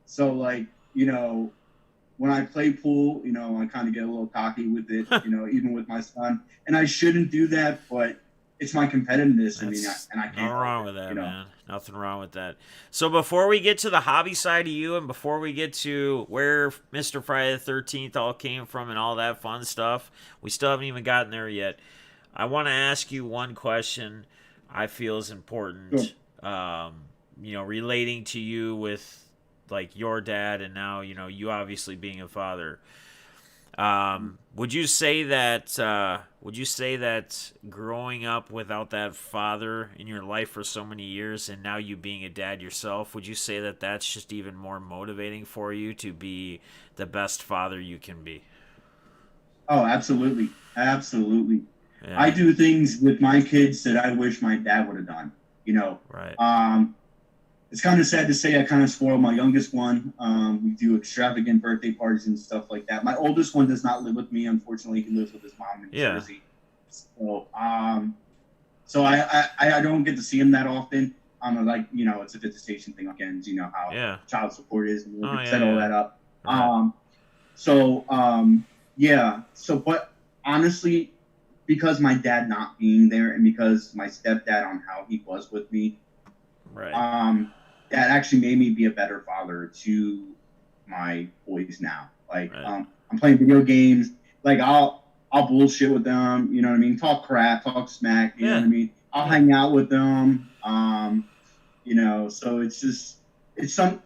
So like, when I play pool, I kind of get a little cocky with it, even with my son. And I shouldn't do that, but it's my competitiveness. That's And I nothing can't help wrong it, with that, you know. man. Nothing wrong with that. So before we get to the hobby side of you and before we get to where Mr. Friday the 13th all came from and all that fun stuff, we still haven't even gotten there yet. I want to ask you one question I feel is Sure. important, relating to you with like your dad and now, you obviously being a father. Would you say that? Would you say that growing up without that father in your life for so many years, and now you being a dad yourself, would you say that that's just even more motivating for you to be the best father you can be? Oh, absolutely. Absolutely. I Yeah. do things with my kids that I wish my dad would have done, you know. Right. Um, it's kind of sad to say I kind of spoiled my youngest one. We do extravagant birthday parties and stuff like that. My oldest one does not live with me. Unfortunately, he lives with his mom in Jersey. So I don't get to see him that often. Like, you know, it's a visitation thing again. You know how child support is, and we'll set all that up. Right. But honestly, because my dad not being there and because my stepdad on how he was with me, right. That actually made me be a better father to my boys now. Like, I'm playing video games. Like, I'll bullshit with them. You know what I mean? Talk crap, talk smack. You know what I mean? I'll hang out with them. You know, so it's some.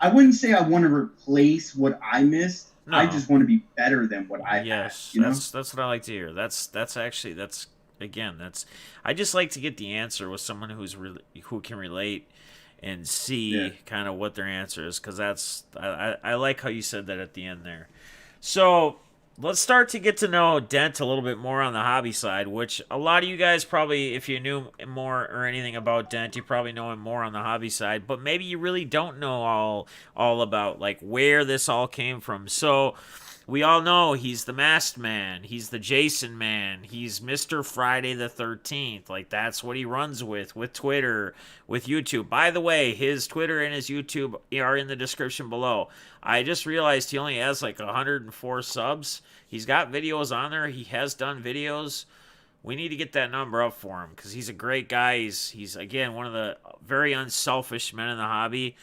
I wouldn't say I want to replace what I missed. No. I just want to be better than what I had. You know? That's what I like to hear. That's I just like to get the answer with someone who can relate and see kind of what their answer is, because I like how you said that at the end there. So let's start to get to know Dent a little bit more on the hobby side, which a lot of you guys probably, if you knew more or anything about Dent, you probably know him more on the hobby side, but maybe you really don't know all about like where this all came from. So we all know he's the Masked Man, he's the Jason Man, he's Mr. Friday the 13th. Like, that's what he runs with Twitter, with YouTube. By the way, his Twitter and his YouTube are in the description below. I just realized he only has like 104 subs. He's got videos on there. He has done videos. We need to get that number up for him, because he's a great guy. He's again one of the very unselfish men in the hobby,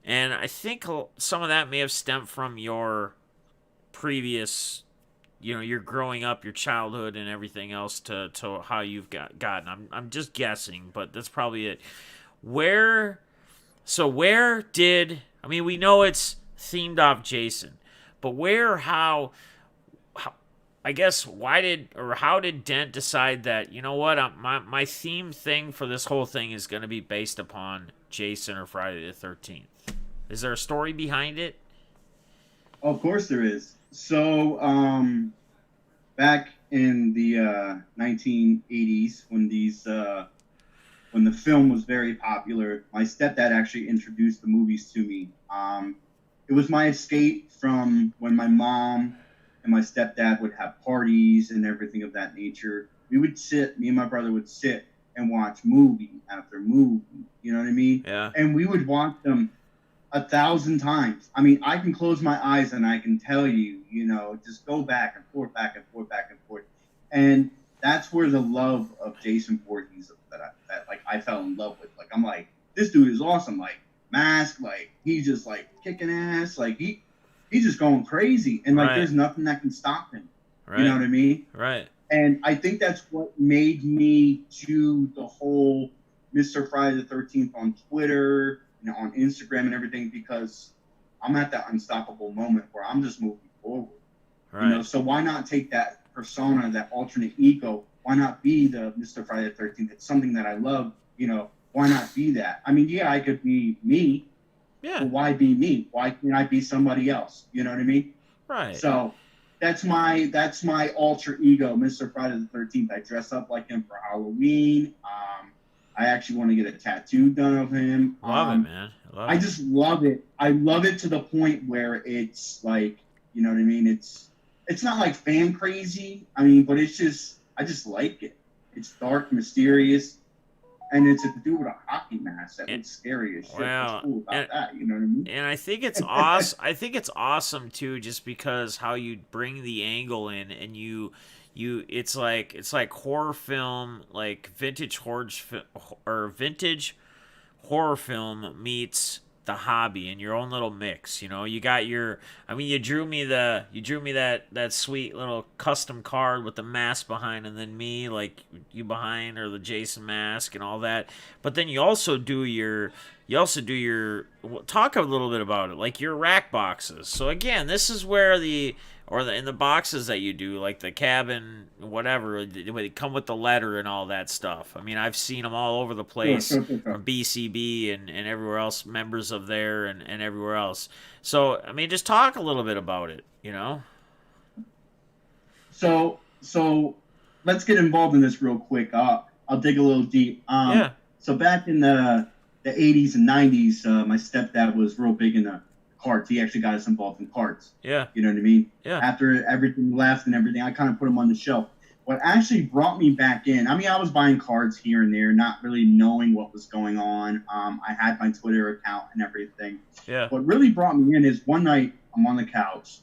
and I think some of that may have stemmed from your previous, you know, your growing up, your childhood, and everything else to how you've gotten. I'm just guessing, but that's probably it. Where did, I mean, we know it's themed off Jason, but how I guess how did Dent decide that, you know what, my theme thing for this whole thing is going to be based upon Jason or Friday the 13th? Is there a story behind it? Of course there is. So, back in the 1980s, when the film was very popular, my stepdad actually introduced the movies to me. It was my escape from when my mom and my stepdad would have parties and everything of that nature. Me and my brother would sit and watch movie after movie. You know what I mean? Yeah. And we would watch them 1,000 times. I mean, I can close my eyes and I can tell you, you know, just go back and forth, back and forth, back and forth. And that's where the love of Jason Voorhees that I fell in love with. Like, I'm like, this dude is awesome. Like, Mask, like, he's just like kicking ass. Like, he's just going crazy. And like, there's nothing that can stop him. You know what I mean? Right. And I think that's what made me do the whole Mr. Friday the 13th on Twitter, you know, on Instagram and everything, because I'm at that unstoppable moment where I'm just moving forward. Right. You know, so why not take that persona, that alternate ego? Why not be the Mr. Friday the 13th? It's something that I love. You know, why not be that? I mean, yeah, I could be me. Yeah. But why be me? Why can't I be somebody else? You know what I mean? Right. So that's my alter ego, Mr. Friday the 13th. I dress up like him for Halloween. I actually want to get a tattoo done of him. Love it, man. I just love it. I love it to the point where it's like, you know what I mean? It's not like fan crazy. I mean, but it's just, I just like it. It's dark, mysterious, and it's a dude with a hockey mask that looks scary as shit. What's cool about that? You know what I mean? And I think it's awesome. I think it's awesome too, just because how you bring the angle in, and it's like horror film, like vintage horror film meets the hobby in your own little mix. You know, you got you drew me that sweet little custom card with the mask behind, and then me, like, you behind, or the Jason mask and all that. But then you also do your talk a little bit about it, like your rack boxes. So again, this is where in the boxes that you do, like the cabin, whatever, they come with the letter and all that stuff. I mean, I've seen them all over the place from BCB and everywhere else, members of there and everywhere else. So, I mean, just talk a little bit about it, you know? So let's get involved in this real quick. I'll dig a little deep. So back in the the 80s and 90s, my stepdad was real big into cards. He actually got us involved in cards. Yeah. You know what I mean? Yeah. After everything left and everything, I kind of put them on the shelf. What actually brought me back in, I mean, I was buying cards here and there, not really knowing what was going on. I had my Twitter account and everything. Yeah. What really brought me in is one night I'm on the couch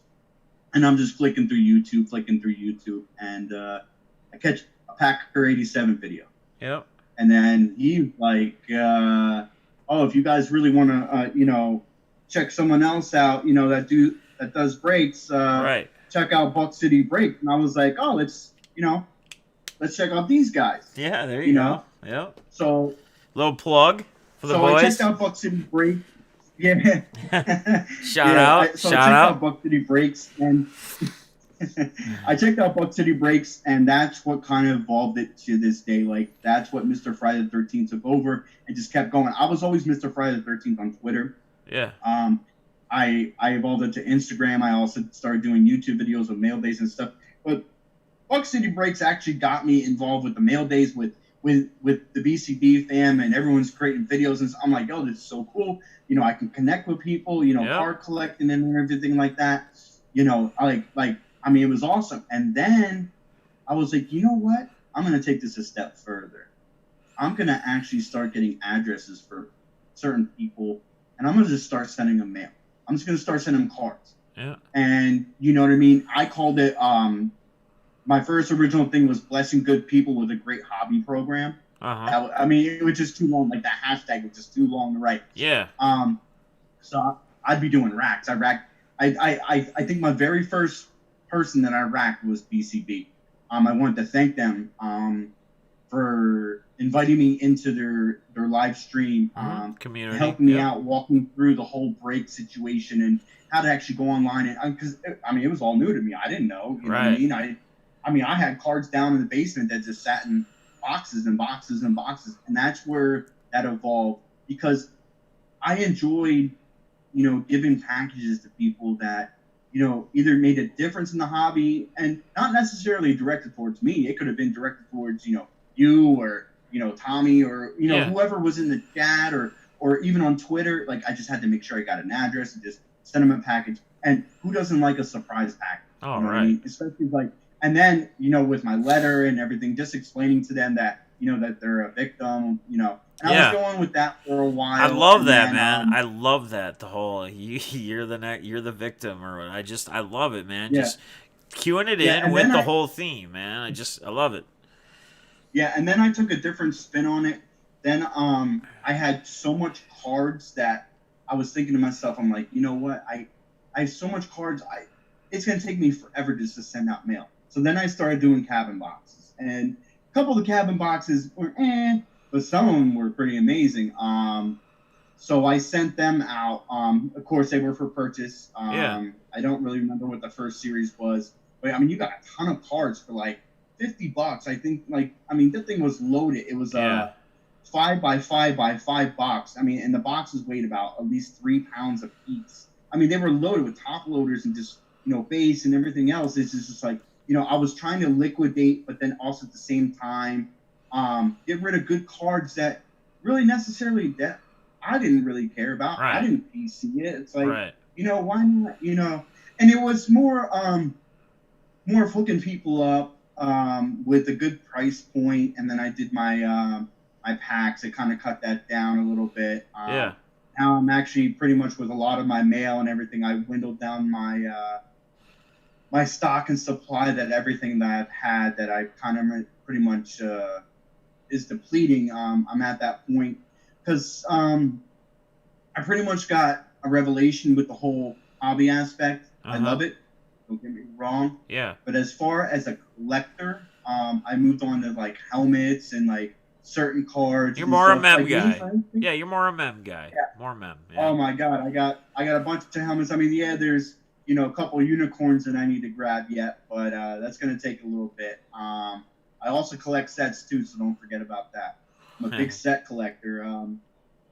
and I'm just flicking through YouTube, and I catch a Packer 87 video. Yep. And then he like, oh, if you guys really want to, check someone else out, that does breaks, Right. check out Buck City Break. And I was like, oh, let's check out these guys. Yeah, there you go. Yep. So little plug for the boys. I checked out Buck City Break. Yeah. Shout out. I checked out Buck City Breaks, and I checked out Buck City Breaks, and that's what kind of evolved it to this day. Like, that's what Mr FriThe13th took over and just kept going. I was always Mr FriThe13th on Twitter. Yeah. I evolved into Instagram. I also started doing YouTube videos of mail days and stuff. But Buck City Breaks actually got me involved with the mail days with the BCB fam, and everyone's creating videos, and I'm like, yo, this is so cool. I can connect with people, card collecting and everything like that. I mean, it was awesome. And then I was like, you know what? I'm going to take this a step further. I'm going to actually start getting addresses for certain people, and I'm going to just start sending them mail. I'm just going to start sending them cards. Yeah. And you know what I mean? I called it, my first original thing was Blessing Good People with a Great Hobby Program. Uh-huh. I mean, it was just too long. Like, the hashtag was just too long to write. Yeah. So I'd be doing racks. I think my very first person that I racked was BCB. I wanted to thank them for inviting me into their live stream, community, helping me out, walking through the whole break situation and how to actually go online. And because it was all new to me. I didn't know. You know what I mean? I had cards down in the basement that just sat in boxes and boxes and boxes, and that's where that evolved, because I enjoyed, giving packages to people that, either made a difference in the hobby, and not necessarily directed towards me. It could have been directed towards, you or, Tommy or, whoever was in the chat or even on Twitter. Like, I just had to make sure I got an address and just send them a package. And who doesn't like a surprise package? Oh, right. I mean? Especially like, and then, with my letter and everything, just explaining to them that, that they're a victim, And I was going with that for a while. I love that, man. I love that. The whole you're the victim, or I love it, man. Yeah. Just cueing it in with the whole theme, man. I love it. Yeah, and then I took a different spin on it. Then I had so much cards that I was thinking to myself, I'm like, you know what? I have so much cards. It's gonna take me forever just to send out mail. So then I started doing cabin boxes, and a couple of the cabin boxes were but some of them were pretty amazing. So I sent them out. Of course, they were for purchase. I don't really remember what the first series was, but I mean, you got a ton of cards for like $50. I think, that thing was loaded. It was a 5x5x5 box. I mean, and the boxes weighed about at least 3 pounds a piece. I mean, they were loaded with top loaders and just base and everything else. It's just like, I was trying to liquidate, but then also at the same time, get rid of good cards that really necessarily that I didn't really care about. Right. I didn't PC it. It's like, why not? And it was more of hooking people up with a good price point. And then I did my my packs. I kind of cut that down a little bit. Now I'm actually pretty much with a lot of my mail and everything. I dwindled down my my stock and supply, that everything that I've had that I kind of pretty much is depleting. I'm at that point because I pretty much got a revelation with the whole hobby aspect. I love it. Don't get me wrong. Yeah. But as far as a collector, I moved on to like helmets and like certain cards. You're more a mem guy. Yeah, you're more a mem guy. Yeah. More mem. Yeah. Oh my god, I got a bunch of helmets. I mean, there's a couple of unicorns that I need to grab yet, but that's gonna take a little bit. I also collect sets too, so don't forget about that. I'm a big set collector.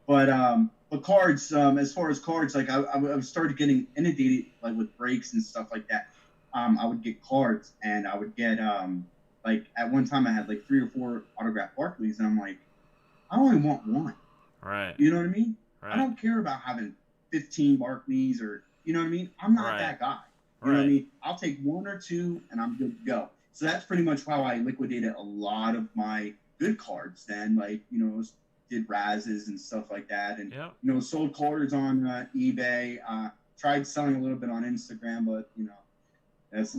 But cards, as far as cards, like I started getting inundated like with breaks and stuff like that. I would get cards, and I would get like at one time I had like 3 or 4 autographed Barclays, and I'm like, I only want one. Right. You know what I mean? I Right. don't care about having 15 Barclays or, you know what I mean? I'm not Right. that guy. You know what I Right. mean? I'll take 1 or 2 and I'm good to go. So that's pretty much how I liquidated a lot of my good cards then, like, did Razes and stuff like that. And, Yep. Sold cards on eBay. Tried selling a little bit on Instagram, but, that's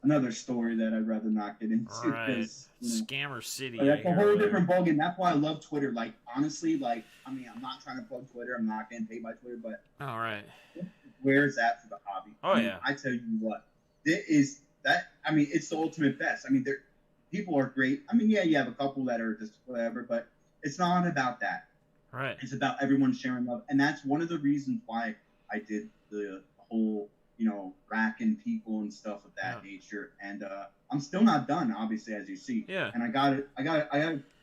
another story that I'd rather not get into Right. because, Scammer City. but that's a hear whole over different ballgame. And that's why I love Twitter. Like, honestly, I'm not trying to plug Twitter. I'm not getting paid by Twitter, but All right. where's that for the hobby? Oh, yeah. I tell you what, it's the ultimate best. People are great. Yeah, you have a couple that are just whatever, but it's not about that. Right. It's about everyone sharing love. And that's one of the reasons why I did the whole, racking people and stuff of that nature. And I'm still not done, obviously, as you see. Yeah. And I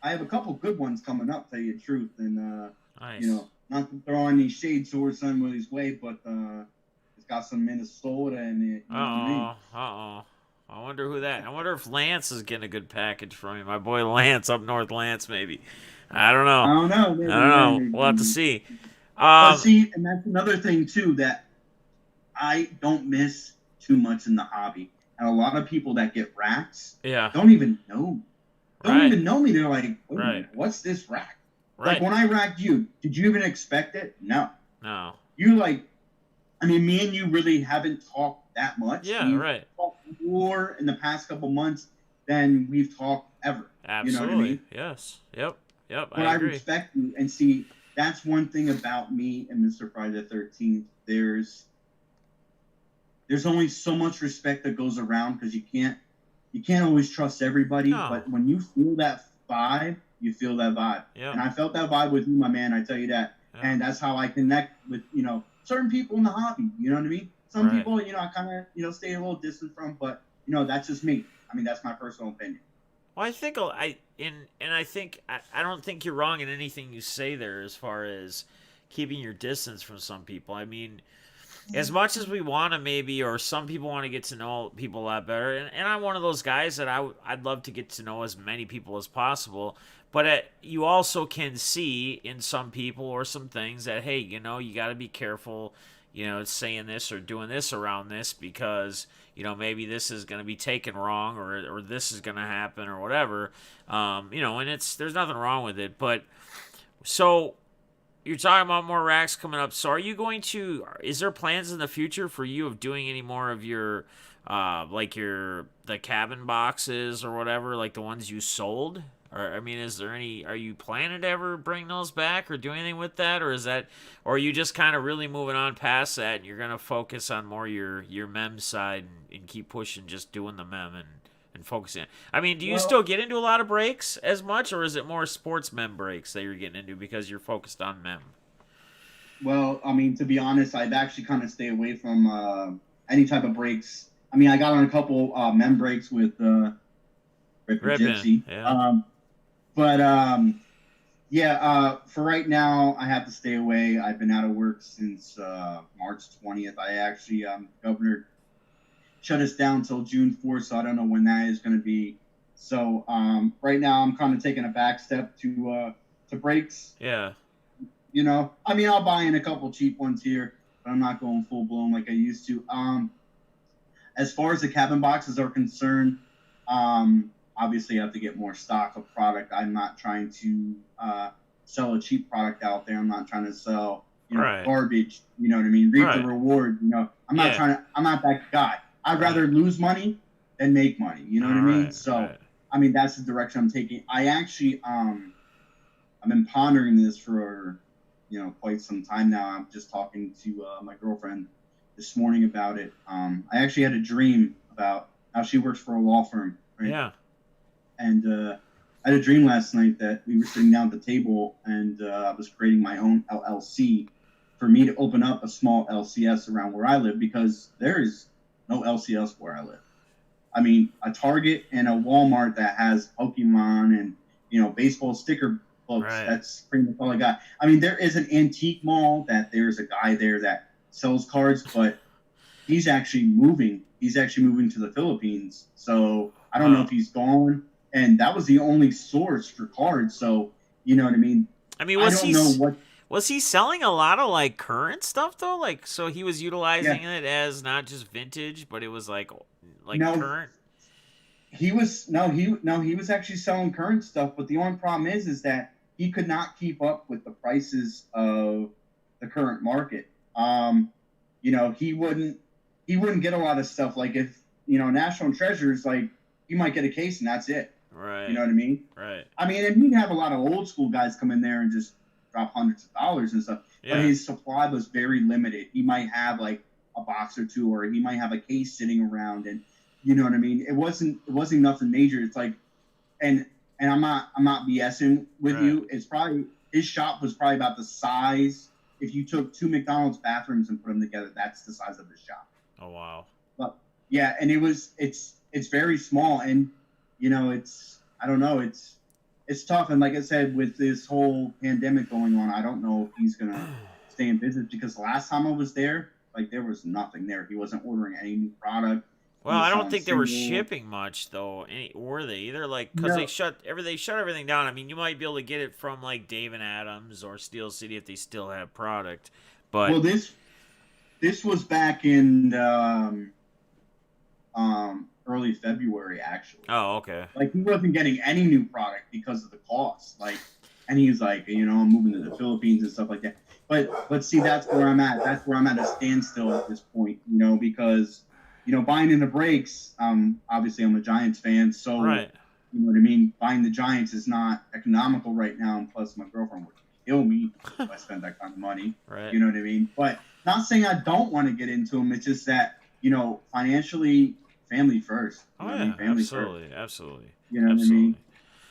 have a couple good ones coming up, tell you the truth. And nice. Not to throw any shade towards somebody's way, but it's got some Minnesota in it. I wonder who that. I wonder if Lance is getting a good package from me. My boy Lance up north. Lance, maybe. I don't know. Maybe. We'll have to see. See, and that's another thing too that I don't miss too much in the hobby. And a lot of people that get racks don't even know me. Even know me. They're like, what's this rack? Right. Like when I racked you, did you even expect it? No. You me and you really haven't talked that much. Yeah, we've talked more in the past couple months than we've talked ever. Absolutely. You know what I mean? Yes. Yep. But I respect you, and see, that's one thing about me and Mr. FriThe13th. There's only so much respect that goes around because you can't always trust everybody. No. But when you feel that vibe, you feel that vibe. Yep. And I felt that vibe with you, my man. I tell you that. Yep. And that's how I connect with certain people in the hobby. You know what I mean? Some people, I kind of stay a little distant from, but that's just me. That's my personal opinion. Well, I think I don't think you're wrong in anything you say there as far as keeping your distance from some people. As much as we want to maybe, or some people want to get to know people a lot better, and I'm one of those guys that I'd love to get to know as many people as possible, but you also can see in some people or some things that, hey, you got to be careful, saying this or doing this around this because, maybe this is going to be taken wrong or this is going to happen or whatever, and there's nothing wrong with it, but so you're talking about more racks coming up. So is there plans in the future for you of doing any more of your, the cabin boxes or whatever, like the ones you sold? Or, are you planning to ever bring those back or do anything with that? Or or are you just kind of really moving on past that and you're going to focus on more your mem side and keep pushing, just doing the mem and focusing? Do you still get into a lot of breaks as much, or is it more sports mem breaks that you're getting into because you're focused on mem? Well, to be honest, I've actually kind of stayed away from any type of breaks. I got on a couple mem breaks with Rick Gypsy. Yeah. For right now, I have to stay away. I've been out of work since March 20th. I actually, Governor shut us down until June 4th, so I don't know when that is going to be. So right now, I'm kind of taking a back step to breaks. Yeah. I'll buy in a couple cheap ones here, but I'm not going full blown like I used to. As far as the cabin boxes are concerned, obviously I have to get more stock of product. I'm not trying to sell a cheap product out there. I'm not trying to sell garbage. You know what I mean? Reap the reward. I'm not that guy. I'd rather lose money than make money. You know what I mean? So, that's the direction I'm taking. I actually, I've been pondering this for, quite some time now. I'm just talking to my girlfriend this morning about it. I actually had a dream about how she works for a law firm. Right? Yeah. And I had a dream last night that we were sitting down at the table and I was creating my own LLC for me to open up a small LCS around where I live because there is no LCS where I live. A Target and a Walmart that has Pokemon and, baseball sticker books. Right. That's pretty much all I got. There is an antique mall that there's a guy there that sells cards, but he's actually moving. He's actually moving to the Philippines. So I don't know if he's gone. And that was the only source for cards. So, you know what I mean? I mean, I don't know what. was he selling a lot of like current stuff though? Like, so he was utilizing Yeah, it as not just vintage, but it was like no, current. he was no, he was actually selling current stuff. But the only problem is that he could not keep up with the prices of the current market. You know, he wouldn't get a lot of stuff. Like if National Treasures, like you might get a case and that's it. You Right. know what I mean? Right. I mean, and he'd have a lot of old school guys come in there and just drop hundreds of dollars and stuff. But Yeah. his supply was very limited. He might have like a box or two, or he might have a case sitting around, and you know what I mean. It wasn't nothing major. It's like, and I'm not BSing with Right. you. It's probably his shop was probably about the size. If you took two McDonald's bathrooms and put them together, that's the size of his shop. Oh wow. But yeah, and it's very small, and it's I don't know, it's tough, and like I said, with this whole pandemic going on, I don't know if he's gonna stay in business because the last time I was there, like there was nothing there. He wasn't ordering any new product. He Well, I was don't selling think they were single. shipping much though. Were they either? Like, cause No, they shut everything down. I mean, you might be able to get it from like Dave and Adams or Steel City if they still have product, but well, this was back in early February, actually. oh, okay. Like he wasn't getting any new product because of the cost. Like, and he was like, I'm moving to the Philippines and stuff like that. But see, that's where I'm at. That's where I'm at a standstill at this point. Because buying in the breaks. Obviously, I'm a Giants fan, so Right. you know what I mean. Buying the Giants is not economical right now, and plus my girlfriend would kill me if I spent that kind of money. Right. You know what I mean? But not saying I don't want to get into them. It's just that financially, family first. You Oh know what I mean? yeah, Family first. absolutely, absolutely, You know what I mean? absolutely.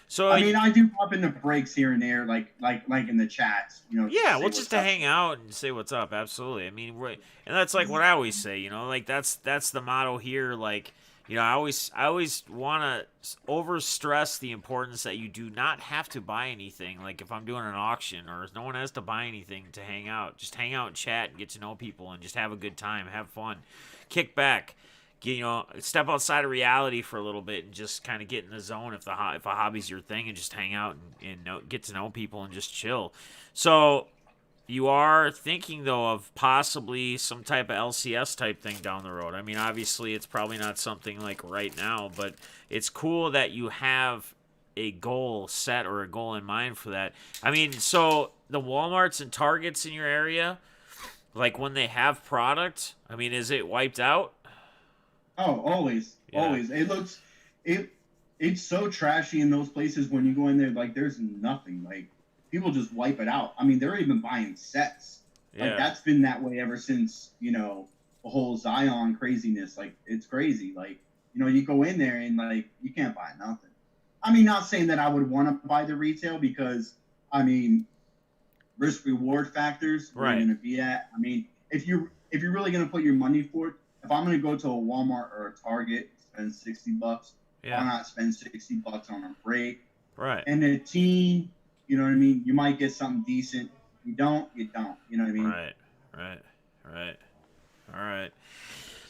So I mean, I do pop in the breaks here and there, like in the chats, just to yeah, say well, just what's to up. hang out and say what's up. Absolutely. I mean, and that's like what I always say. Like that's the motto here. Like, I always want to over stress the importance that you do not have to buy anything. Like if I'm doing an auction or if no one has to buy anything to hang out, just hang out and chat and get to know people and just have a good time, have fun, kick back. Step outside of reality for a little bit and just kind of get in the zone if if a hobby's your thing and just hang out and get to know people and just chill. So you are thinking though of possibly some type of LCS type thing down the road. I mean, obviously it's probably not something like right now, but it's cool that you have a goal set or a goal in mind for that. I mean, so the Walmarts and Targets in your area, like when they have product, I mean, is it wiped out? Oh, always, Yeah. always. It it's so trashy in those places when you go in there. Like there's nothing. Like people just wipe it out. I mean, they're even buying sets. Like Yeah. that's been that way ever since the whole Zion craziness. Like it's crazy. Like you go in there and like you can't buy nothing. I mean, not saying that I would want to buy the retail because I mean, risk reward factors where you're Right. going to be at. I mean, if you're really going to put your money for it, if I'm going to go to a Walmart or a Target, spend $60, why Yeah. not spend $60 on a break Right. and a team? You know what I mean? You might get something decent. You don't, you don't. You know what I mean? Right. Right. Right. All right.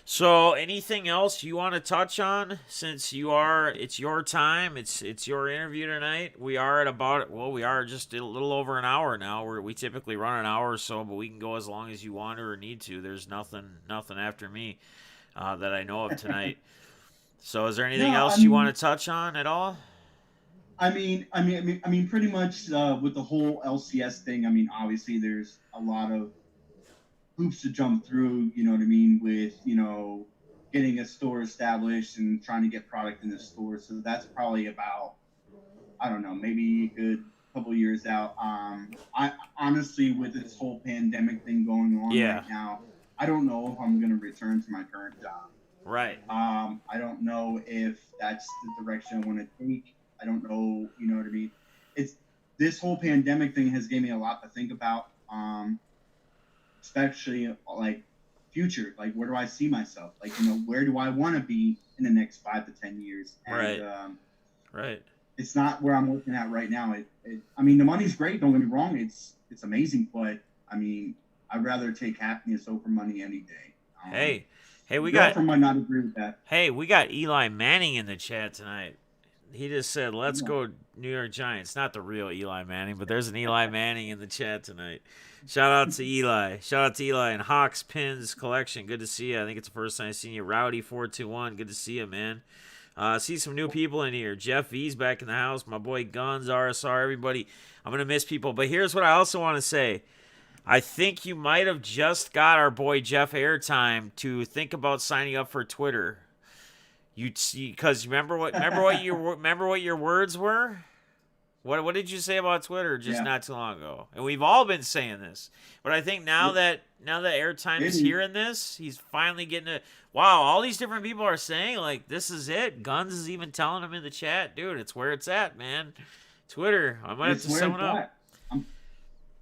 So, anything else you want to touch on since it's your time, it's your interview tonight. We are at we are just a little over an hour now. We typically run an hour or so, but we can go as long as you want or need to. There's nothing after me that I know of tonight. So, is there anything No, I else you mean, want to touch on at all? pretty much with the whole LCS thing. I mean, obviously, there's a lot of hoops to jump through, you know what I mean, with, getting a store established and trying to get product in the store. So that's probably about, I don't know, maybe a good couple of years out. I honestly, with this whole pandemic thing going on right Yeah. now, I don't know if I'm going to return to my current job. Right. I don't know if that's the direction I want to take. I don't know, you know what I mean? It's This whole pandemic thing has given me a lot to think about. Especially like future, like where do I see myself, like where do I want to be in the next 5 to 10 years, and Right. Right. it's not where I'm looking at right now. I mean, the money's great, don't get me wrong, it's amazing, but I mean, I'd rather take happiness over money any day. Hey. Hey, My girlfriend might not agree with that. we got Eli Manning in the chat tonight. He just said, "Let's go New York Giants." Not the real Eli Manning, but there's an Eli Manning in the chat tonight. Shout out to Eli. Shout out to Eli and Hawks Pins Collection. Good to see you. I think it's the first time I've seen you. Rowdy421. Good to see you, man. See some new people in here. Jeff V's back in the house. My boy Guns, RSR, everybody. I'm going to miss people. But here's what I also want to say. I think you might have just got our boy Jeff airtime to think about signing up for Twitter. You see, because remember what your words were? What did you say about Twitter just not too long ago? And we've all been saying this, but I think now that airtime is hearing this, he's finally getting it. Wow, all these different people are saying like this is it. Guns is even telling him in the chat, dude. It's where it's at, man. Twitter. I might have to sum it up.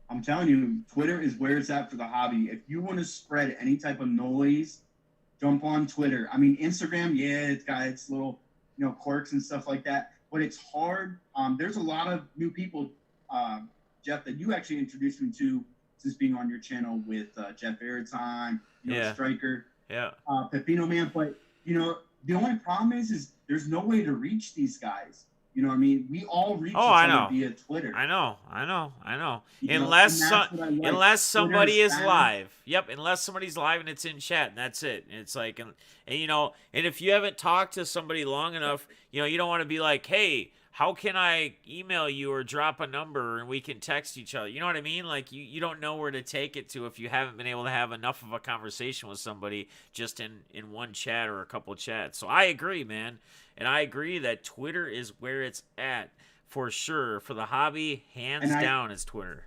I'm telling you, Twitter is where it's at for the hobby. If you want to spread any type of noise, jump on Twitter. I mean, Instagram, it's got its little, quirks and stuff like that, but it's hard. There's a lot of new people, Jeff, that you actually introduced me to since being on your channel with Jeff Airtime, Striker, Pepino Man. But the only problem is there's no way to reach these guys. You know what I mean? We all reach each other via Twitter. I know. Unless somebody is live. Yep, unless somebody's live and it's in chat, and that's it. And it's like, and if you haven't talked to somebody long enough, you don't want to be like, hey, how can I email you or drop a number and we can text each other? You know what I mean? Like, you don't know where to take it to if you haven't been able to have enough of a conversation with somebody just in one chat or a couple chats. So I agree, man. And I agree that Twitter is where it's at for sure. For the hobby, hands down, is Twitter.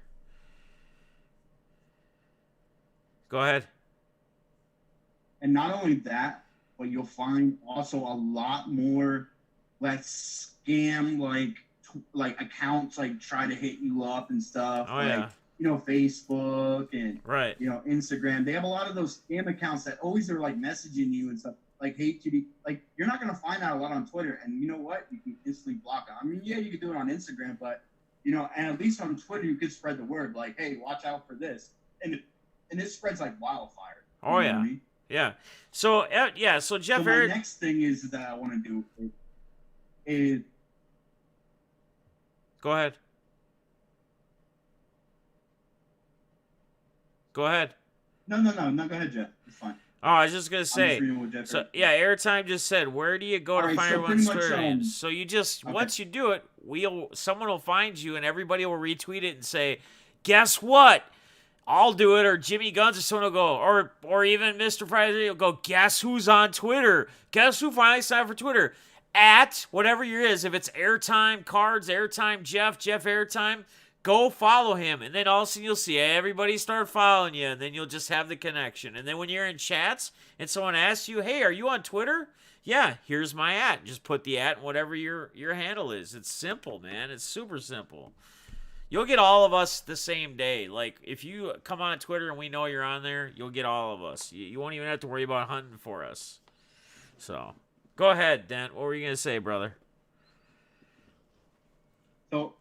Go ahead. And not only that, but you'll find also a lot more scam like accounts like try to hit you up and stuff. Facebook and Instagram. They have a lot of those scam accounts that always are like messaging you and stuff. Like, hey, kitty, like, you're not going to find that a lot on Twitter. And you know what? You can instantly block it. I mean, you can do it on Instagram, but, and at least on Twitter, you could spread the word. Like, hey, watch out for this. And it spreads like wildfire. Oh, yeah. I mean? Yeah. So, so Jeff... So my next thing is that I want to do is... Go ahead. No, go ahead, Jeff. It's fine. Oh, I was just going to say, so Airtime just said, where do you go to find everyone's Twitter names? So you just, once you do it, someone will find you and everybody will retweet it and say, guess what? I'll do it, or Jimmy Guns or someone will go, or even Mr FriThe13th will go, guess who's on Twitter? Guess who finally signed up for Twitter? At whatever your is, if it's Airtime Cards, Airtime Jeff Airtime, go follow him, and then all of a sudden you'll see everybody start following you, and then you'll just have the connection. And then when you're in chats and someone asks you, hey, are you on Twitter? Yeah, here's my @ Just put the @ and whatever your handle is. It's simple, man. It's super simple. You'll get all of us the same day. Like, if you come on Twitter and we know you're on there, you'll get all of us. You won't even have to worry about hunting for us. So, go ahead, Dent. What were you going to say, brother? So,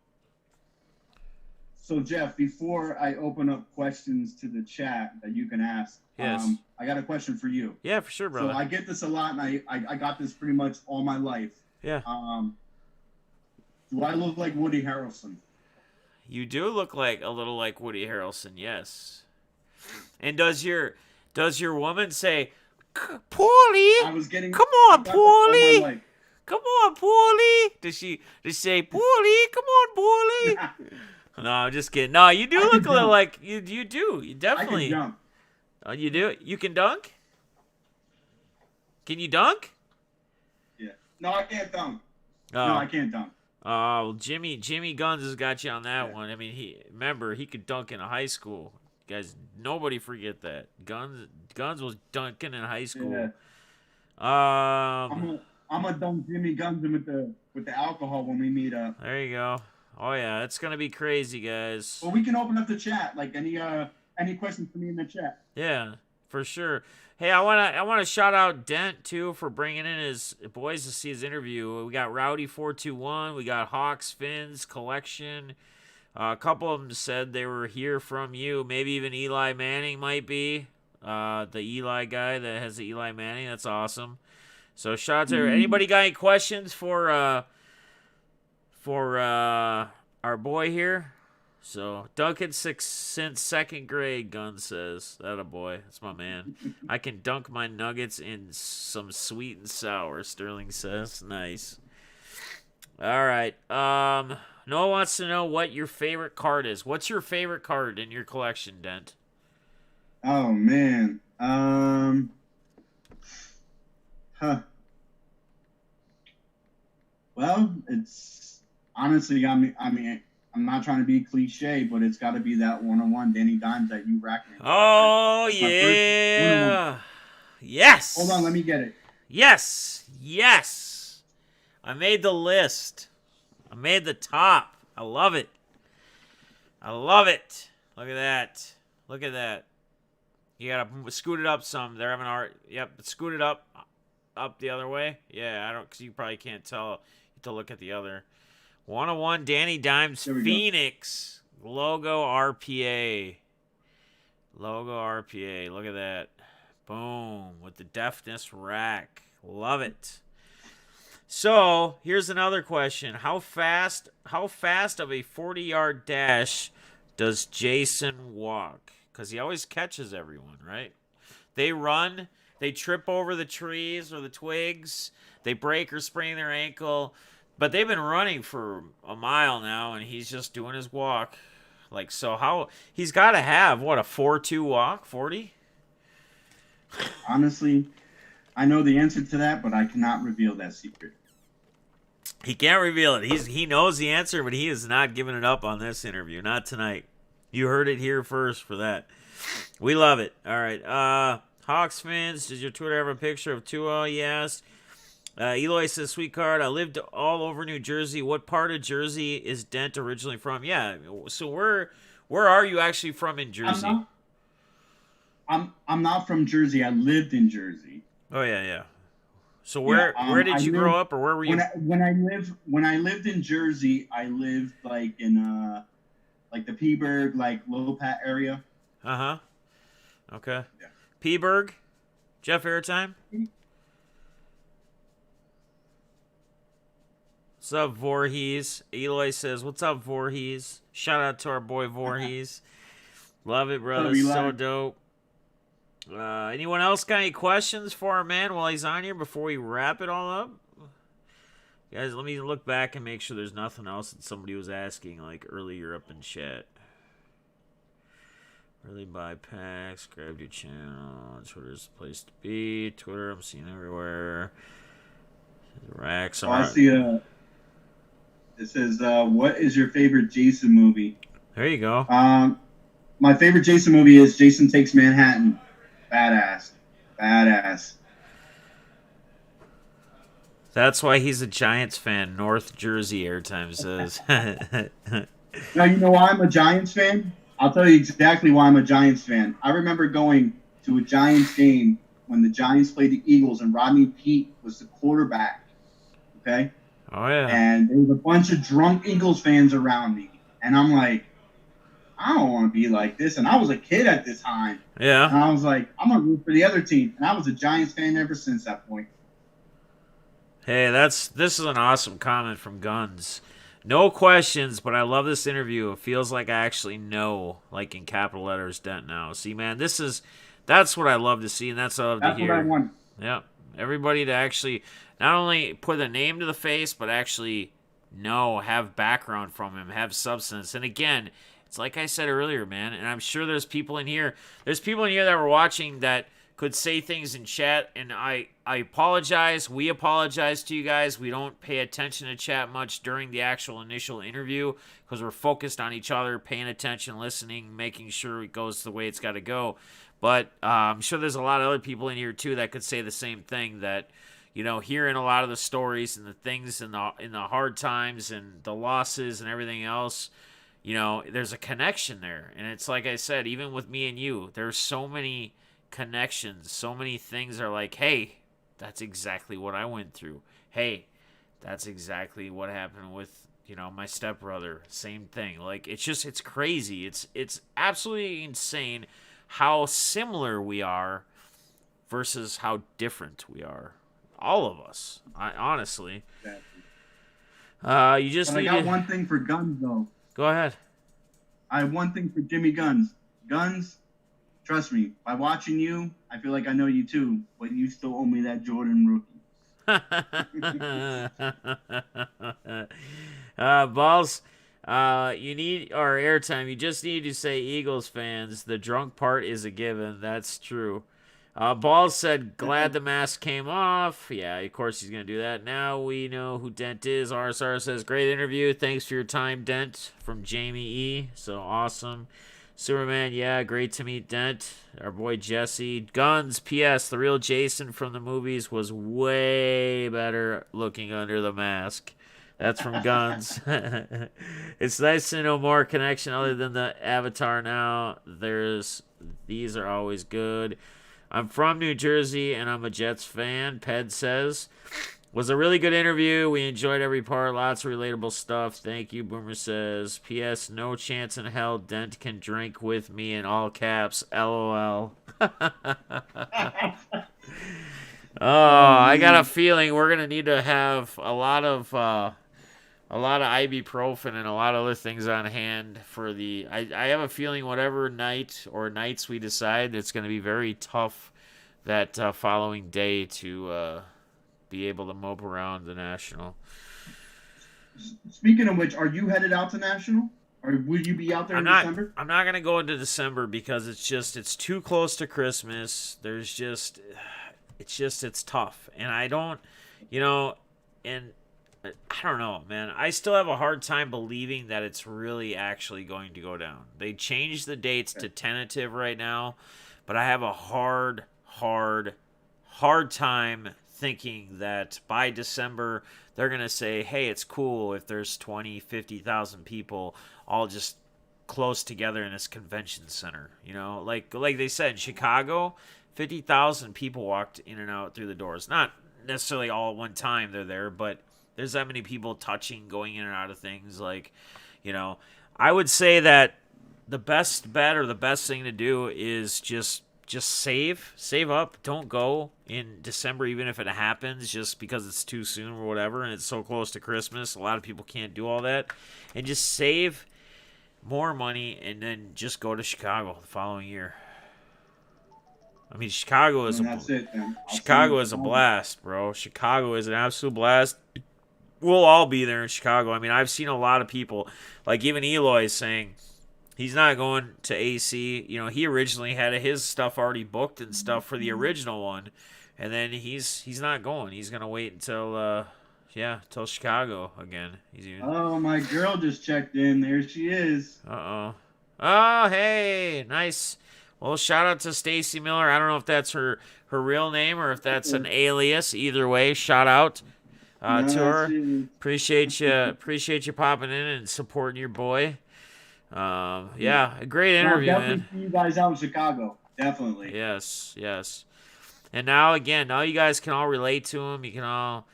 Jeff, before I open up questions to the chat that you can ask, I got a question for you. Yeah, for sure, brother. So I get this a lot, and I got this pretty much all my life. Yeah. Do I look like Woody Harrelson? You do look like a little like Woody Harrelson, yes. And does your woman say, Paulie? Come on, Paulie. Come on, Paulie. Does she say, Paulie? Come on, Paulie. No, I'm just kidding. No, you do look a little like you do. You definitely. I can dunk. Oh, you do? You can dunk? Can you dunk? Yeah. No, I can't dunk. No, I can't dunk. Oh, Jimmy Guns has got you on that one. I mean, he could dunk in high school. Guys, nobody forget that. Guns was dunking in high school. Yeah. I'm gonna dunk Jimmy Guns with the alcohol when we meet up. There you go. Oh yeah, it's gonna be crazy, guys. Well, we can open up the chat. Like any questions for me in the chat? Yeah, for sure. Hey, I wanna shout out Dent too for bringing in his boys to see his interview. We got Rowdy421, we got Hawks Fins Collection. A couple of them said they were here from you. Maybe even Eli Manning might be the Eli guy that has the Eli Manning. That's awesome. So shout out to anybody got any questions for for our boy here. So dunking since second grade, Gun says. That a boy. That's my man. I can dunk my nuggets in some sweet and sour, Sterling says. Nice. All right. Noah wants to know what your favorite card is. What's your favorite card in your collection, Dent? Oh man. Huh. Well, it's honestly, I mean, I'm not trying to be cliche, but it's got to be that one-on-one Danny Dimes that you racked me. Oh, That's my first one-on-one. yeah. Yes. Hold on, let me get it. Yes. Yes. I made the list. I made the top. I love it. I love it. Look at that. Look at that. You gotta scoot it up some. They're having art. Yep, scoot it up the other way. Yeah, I don't, because you probably can't tell. You have to look at the other. 101 Danny Dimes Phoenix logo RPA. Logo RPA. Look at that. Boom, with the Defness rack. Love it. So here's another question: How fast of a 40-yard dash does Jason walk? Because he always catches everyone, right? They run, they trip over the trees or the twigs, they break or sprain their ankle, but they've been running for a mile now, and he's just doing his walk. Like, so how he's got to have what, a 4.2 walk, 40? Honestly, I know the answer to that, but I cannot reveal that secret. He can't reveal it. He knows the answer, but he is not giving it up on this interview. Not tonight. You heard it here first for that. We love it. All right. Hawks fans, does your Twitter have a picture of Tua? He asked. Eloy says, sweet card. I lived all over New Jersey. What part of Jersey is Dent originally from? Yeah. So where are you actually from in Jersey? I'm not from Jersey. I lived in Jersey. Oh yeah. So where did you grow up, or where were you? When I lived in Jersey, I lived like in like the Peaburg, like Lopat area. Okay. Yeah. Peaburg, Jeff Airtime. What's up, Voorhees? Eloy says, "What's up, Voorhees?" Shout out to our boy Voorhees. Love it, brother. So dope. Anyone else got any questions for our man while he's on here before we wrap it all up? Guys, let me look back and make sure there's nothing else that somebody was asking like earlier up in chat. Early buy packs, grab your channel. Twitter's the place to be. Twitter, I'm seeing everywhere. Racks. I see it says, what is your favorite Jason movie? There you go. My favorite Jason movie is Jason Takes Manhattan. Badass. That's why he's a Giants fan. North Jersey, Airtime says. Now, you know why I'm a Giants fan? I'll tell you exactly why I'm a Giants fan. I remember going to a Giants game when the Giants played the Eagles and Rodney Peete was the quarterback. Okay? Oh, yeah. And there was a bunch of drunk Eagles fans around me. And I'm like, I don't want to be like this. And I was a kid at the time. Yeah. And I was like, I'm going to root for the other team. And I was a Giants fan ever since that point. Hey, this is an awesome comment from Guns. No questions, but I love this interview. It feels like I actually know, like in capital letters, Dent now. See, man, that's what I love to see, and that's what I love to hear. That's what I want. Yeah. Everybody to actually not only put a name to the face, but actually have background from him, have substance. And again, it's like I said earlier, man, and I'm sure there's people in here that were watching that could say things in chat, and I apologize. We apologize to you guys. We don't pay attention to chat much during the actual initial interview because we're focused on each other, paying attention, listening, making sure it goes the way it's got to go. But I'm sure there's a lot of other people in here, too, that could say the same thing, that, hearing a lot of the stories and the things in the hard times and the losses and everything else, there's a connection there. And it's like I said, even with me and you, there's so many connections, so many things are like, hey, that's exactly what I went through. Hey, that's exactly what happened with, my stepbrother. Same thing. Like, it's crazy. It's absolutely insane how similar we are versus how different we are. All of us. Honestly. Exactly. You just But I need got to one thing for Guns, though. go ahead. I have one thing for Jimmy Guns. Guns, trust me, by watching you, I feel like I know you too, but you still owe me that Jordan rookie. Balls, you need, or airtime, you just need to say Eagles fans. The drunk part is a given. That's true. Balls said, glad the mask came off. Yeah, of course he's going to do that. Now we know who Dent is. RSR says, great interview. Thanks for your time, Dent, from Jamie E. So awesome. Superman, yeah, great to meet Dent. Our boy Jesse. Guns, P.S. The real Jason from the movies was way better looking under the mask. That's from Guns. It's nice to know more connection other than the Avatar now. These are always good. I'm from New Jersey and I'm a Jets fan, Ped says. Was a really good interview. We enjoyed every part. Lots of relatable stuff. Thank you, Boomer says. P.S. No chance in hell Dent can drink with me in all caps. LOL. I got a feeling we're gonna need to have a lot of ibuprofen and a lot of other things on hand for the. I have a feeling whatever night or nights we decide, it's gonna be very tough that following day to be able to mope around the National. Speaking of which, are you headed out to National? Or will you be out there in December? I'm not gonna go into December because it's too close to Christmas. It's tough, and I don't, and I don't know, man. I still have a hard time believing that it's really actually going to go down. They changed the dates to tentative right now, but I have a hard time thinking that by December they're going to say, hey, it's cool if there's 20, 50,000 people all just close together in this convention center. Like they said, in Chicago, 50,000 people walked in and out through the doors. Not necessarily all at one time they're there, but there's that many people touching, going in and out of things. I would say that the best bet or the best thing to do is just save up. Don't go in December, even if it happens, just because it's too soon or whatever, and it's so close to Christmas. A lot of people can't do all that, and just save more money and then just go to Chicago the following year. I mean, Chicago is a blast, bro. Chicago is an absolute blast. We'll all be there in Chicago. I mean, I've seen a lot of people, like even Eloy is saying he's not going to AC. He originally had his stuff already booked and stuff for the original one, and then he's not going. He's gonna wait until till Chicago again. Oh, my girl just checked in. There she is. Oh, hey, nice. Well, shout out to Stacy Miller. I don't know if that's her real name or if that's an alias. Either way, shout out to her. Appreciate you popping in and supporting your boy. A great interview, definitely man. See you guys out in Chicago. Definitely. Yes. And now you guys can all relate to him. You can all,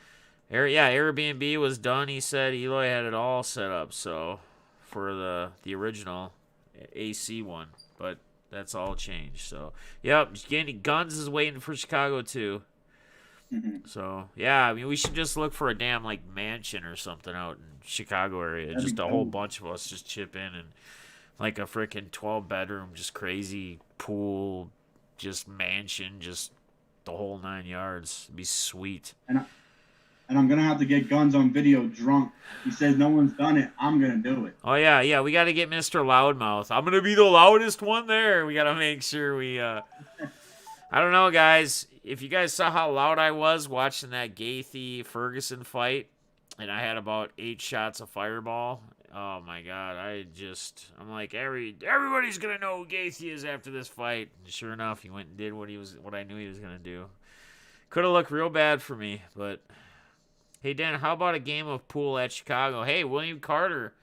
Airbnb was done. He said Eloy had it all set up. So for the original AC one, but that's all changed. So Guns is waiting for Chicago too. So I mean, we should just look for a damn mansion or something out in Chicago area. Just a whole bunch of us just chip in and like a freaking 12-bedroom, just crazy pool, just mansion, just the whole 9 yards. It'd be sweet. And I'm gonna have to get Guns on video drunk. He says no one's done it. I'm gonna do it. Oh yeah. We got to get Mr. Loudmouth. I'm gonna be the loudest one there. We got to make sure we. I don't know, guys. If you guys saw how loud I was watching that Gaethje Ferguson fight, and I had about 8 shots of Fireball. Oh my God! I'm like everybody's gonna know who Gaethje is after this fight. And sure enough, he went and did what I knew he was gonna do. Could have looked real bad for me, but hey, Dan, how about a game of pool at Chicago? Hey, William Carter.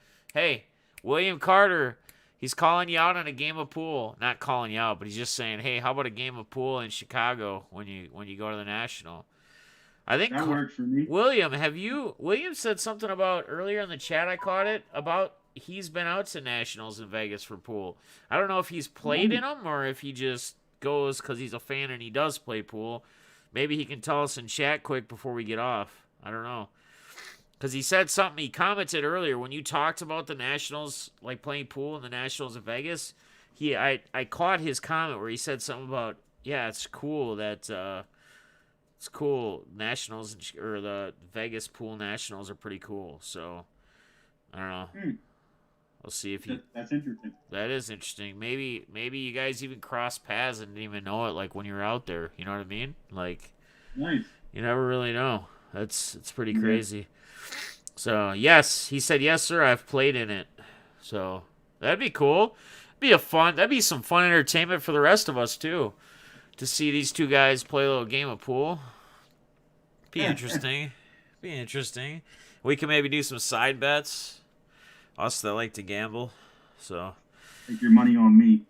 He's calling you out on a game of pool. Not calling you out, but he's just saying, hey, how about a game of pool in Chicago when you go to the National? I think that works for me. William said something about earlier in the chat, I caught it, about he's been out to Nationals in Vegas for pool. I don't know if he's played in them or if he just goes because he's a fan and he does play pool. Maybe he can tell us in chat quick before we get off. I don't know. because he said something. He commented earlier when you talked about the Nationals, like playing pool in the Nationals of Vegas. I caught his comment where he said something about, yeah, it's cool that it's cool. Nationals or the Vegas pool Nationals are pretty cool. So I don't know. We'll see if he. That's interesting. That is interesting. Maybe you guys even crossed paths and didn't even know it. Like when you were out there, you know what I mean? Like, nice. You never really know. It's pretty crazy. So yes, he said yes, sir. I've played in it. So that'd be cool. That'd be some fun entertainment for the rest of us too, to see these two guys play a little game of pool. Be interesting. Be interesting. We can maybe do some side bets. Us that like to gamble. So take your money on me.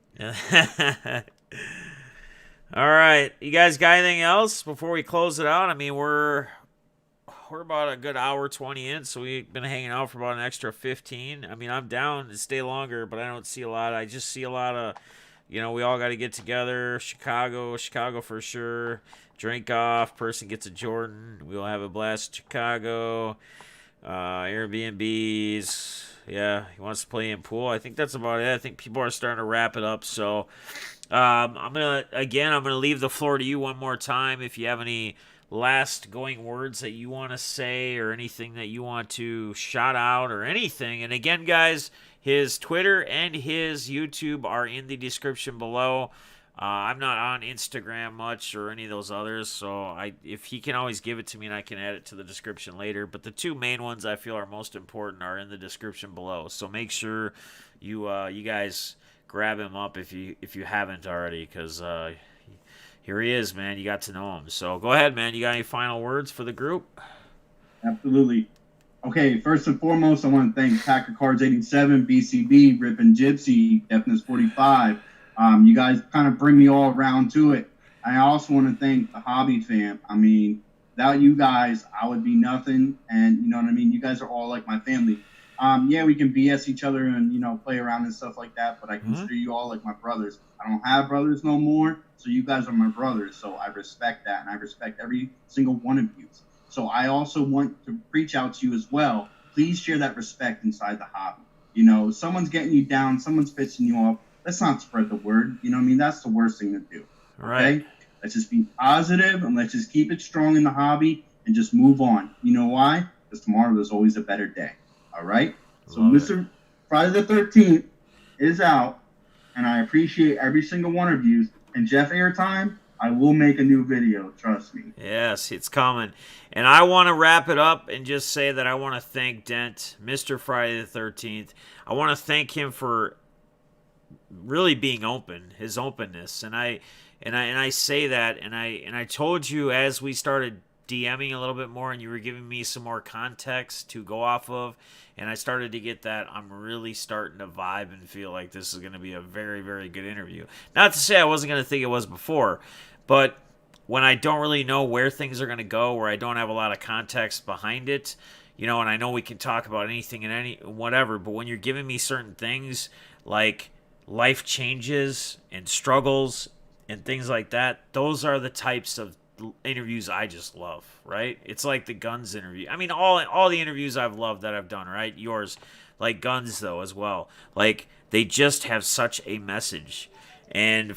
All right, you guys got anything else before we close it out? I mean, we're about a good hour 20 in, so we've been hanging out for about an extra 15. I mean, I'm down to stay longer, but I don't see a lot. I just see a lot of, we all got to get together. Chicago for sure. Drink off. Person gets a Jordan. We'll have a blast in Chicago. Airbnbs. Yeah, he wants to play in pool. I think that's about it. I think people are starting to wrap it up. So I'm gonna leave the floor to you one more time. If you have any last going words that you want to say or anything that you want to shout out or anything. And again, guys, his Twitter and his YouTube are in the description below. I'm not on Instagram much or any of those others, so if he can always give it to me and I can add it to the description later. But the two main ones I feel are most important are in the description below. So make sure you guys grab him up if you haven't already, because here he is, man. You got to know him. So go ahead, man. You got any final words for the group? Absolutely. Okay, first and foremost, I want to thank Packer Cards 87, BCB, Rip and Gypsy, Defness45. You guys kind of bring me all around to it. I also want to thank the hobby fam. I mean, without you guys, I would be nothing. And you know what I mean? You guys are all like my family. Yeah, we can BS each other and, play around and stuff like that, but I consider you all like my brothers. I don't have brothers no more, so you guys are my brothers. So I respect that, and I respect every single one of you. So I also want to reach out to you as well. Please share that respect inside the hobby. Someone's getting you down, someone's pissing you off. Let's not spread the word. You know what I mean? That's the worst thing to do. Right. Okay? Let's just be positive and let's just keep it strong in the hobby and just move on. You know why? Because tomorrow there's always a better day. All right? So Mr. FriThe13th is out, and I appreciate every single one of you. And Jeff Airtime, I will make a new video. Trust me. Yes, it's coming. And I want to wrap it up and just say that I want to thank Dent, Mr. FriThe13th. I want to thank him for really being open, his openness, and I say that, and I told you as we started DMing a little bit more, and you were giving me some more context to go off of, and I started to get that I'm really starting to vibe and feel like this is going to be a very, very good interview. Not to say I wasn't going to think it was before, but when I don't really know where things are going to go, where I don't have a lot of context behind it, and I know we can talk about anything and whatever, but when you're giving me certain things like life changes and struggles and things like that, those are the types of interviews I just love, right? It's like the Guns interview. I mean, all the interviews I've loved that I've done, right? Yours, like Guns though as well. Like they just have such a message. And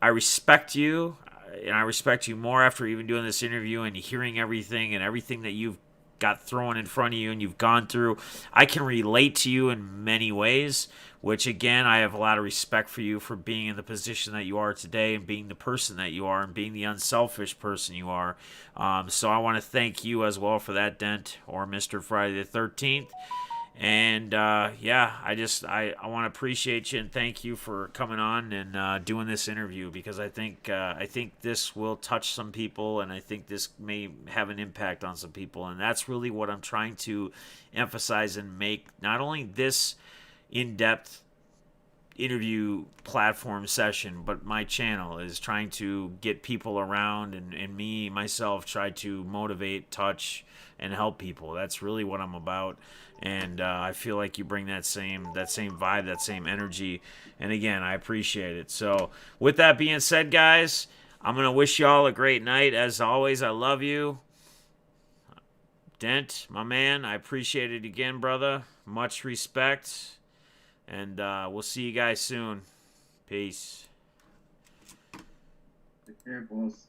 I respect you, and I respect you more after even doing this interview and hearing everything and everything that you've got thrown in front of you and you've gone through. I can relate to you in many ways, which again, I have a lot of respect for you for being in the position that you are today and being the person that you are and being the unselfish person you are. So I want to thank you as well for that, Dent, or Mr. FriThe13th. And I want to appreciate you and thank you for coming on and doing this interview, because I think this will touch some people, and I think this may have an impact on some people, and that's really what I'm trying to emphasize and make not only this in-depth interview platform session, but my channel is trying to get people around, and me myself try to motivate, touch, and help people. That's really what I'm about. And I feel like you bring that same vibe, that same energy. And again, I appreciate it. So with that being said, guys, I'm going to wish you all a great night. As always, I love you. Dent, my man, I appreciate it again, brother. Much respect. And we'll see you guys soon. Peace. Take care, boss.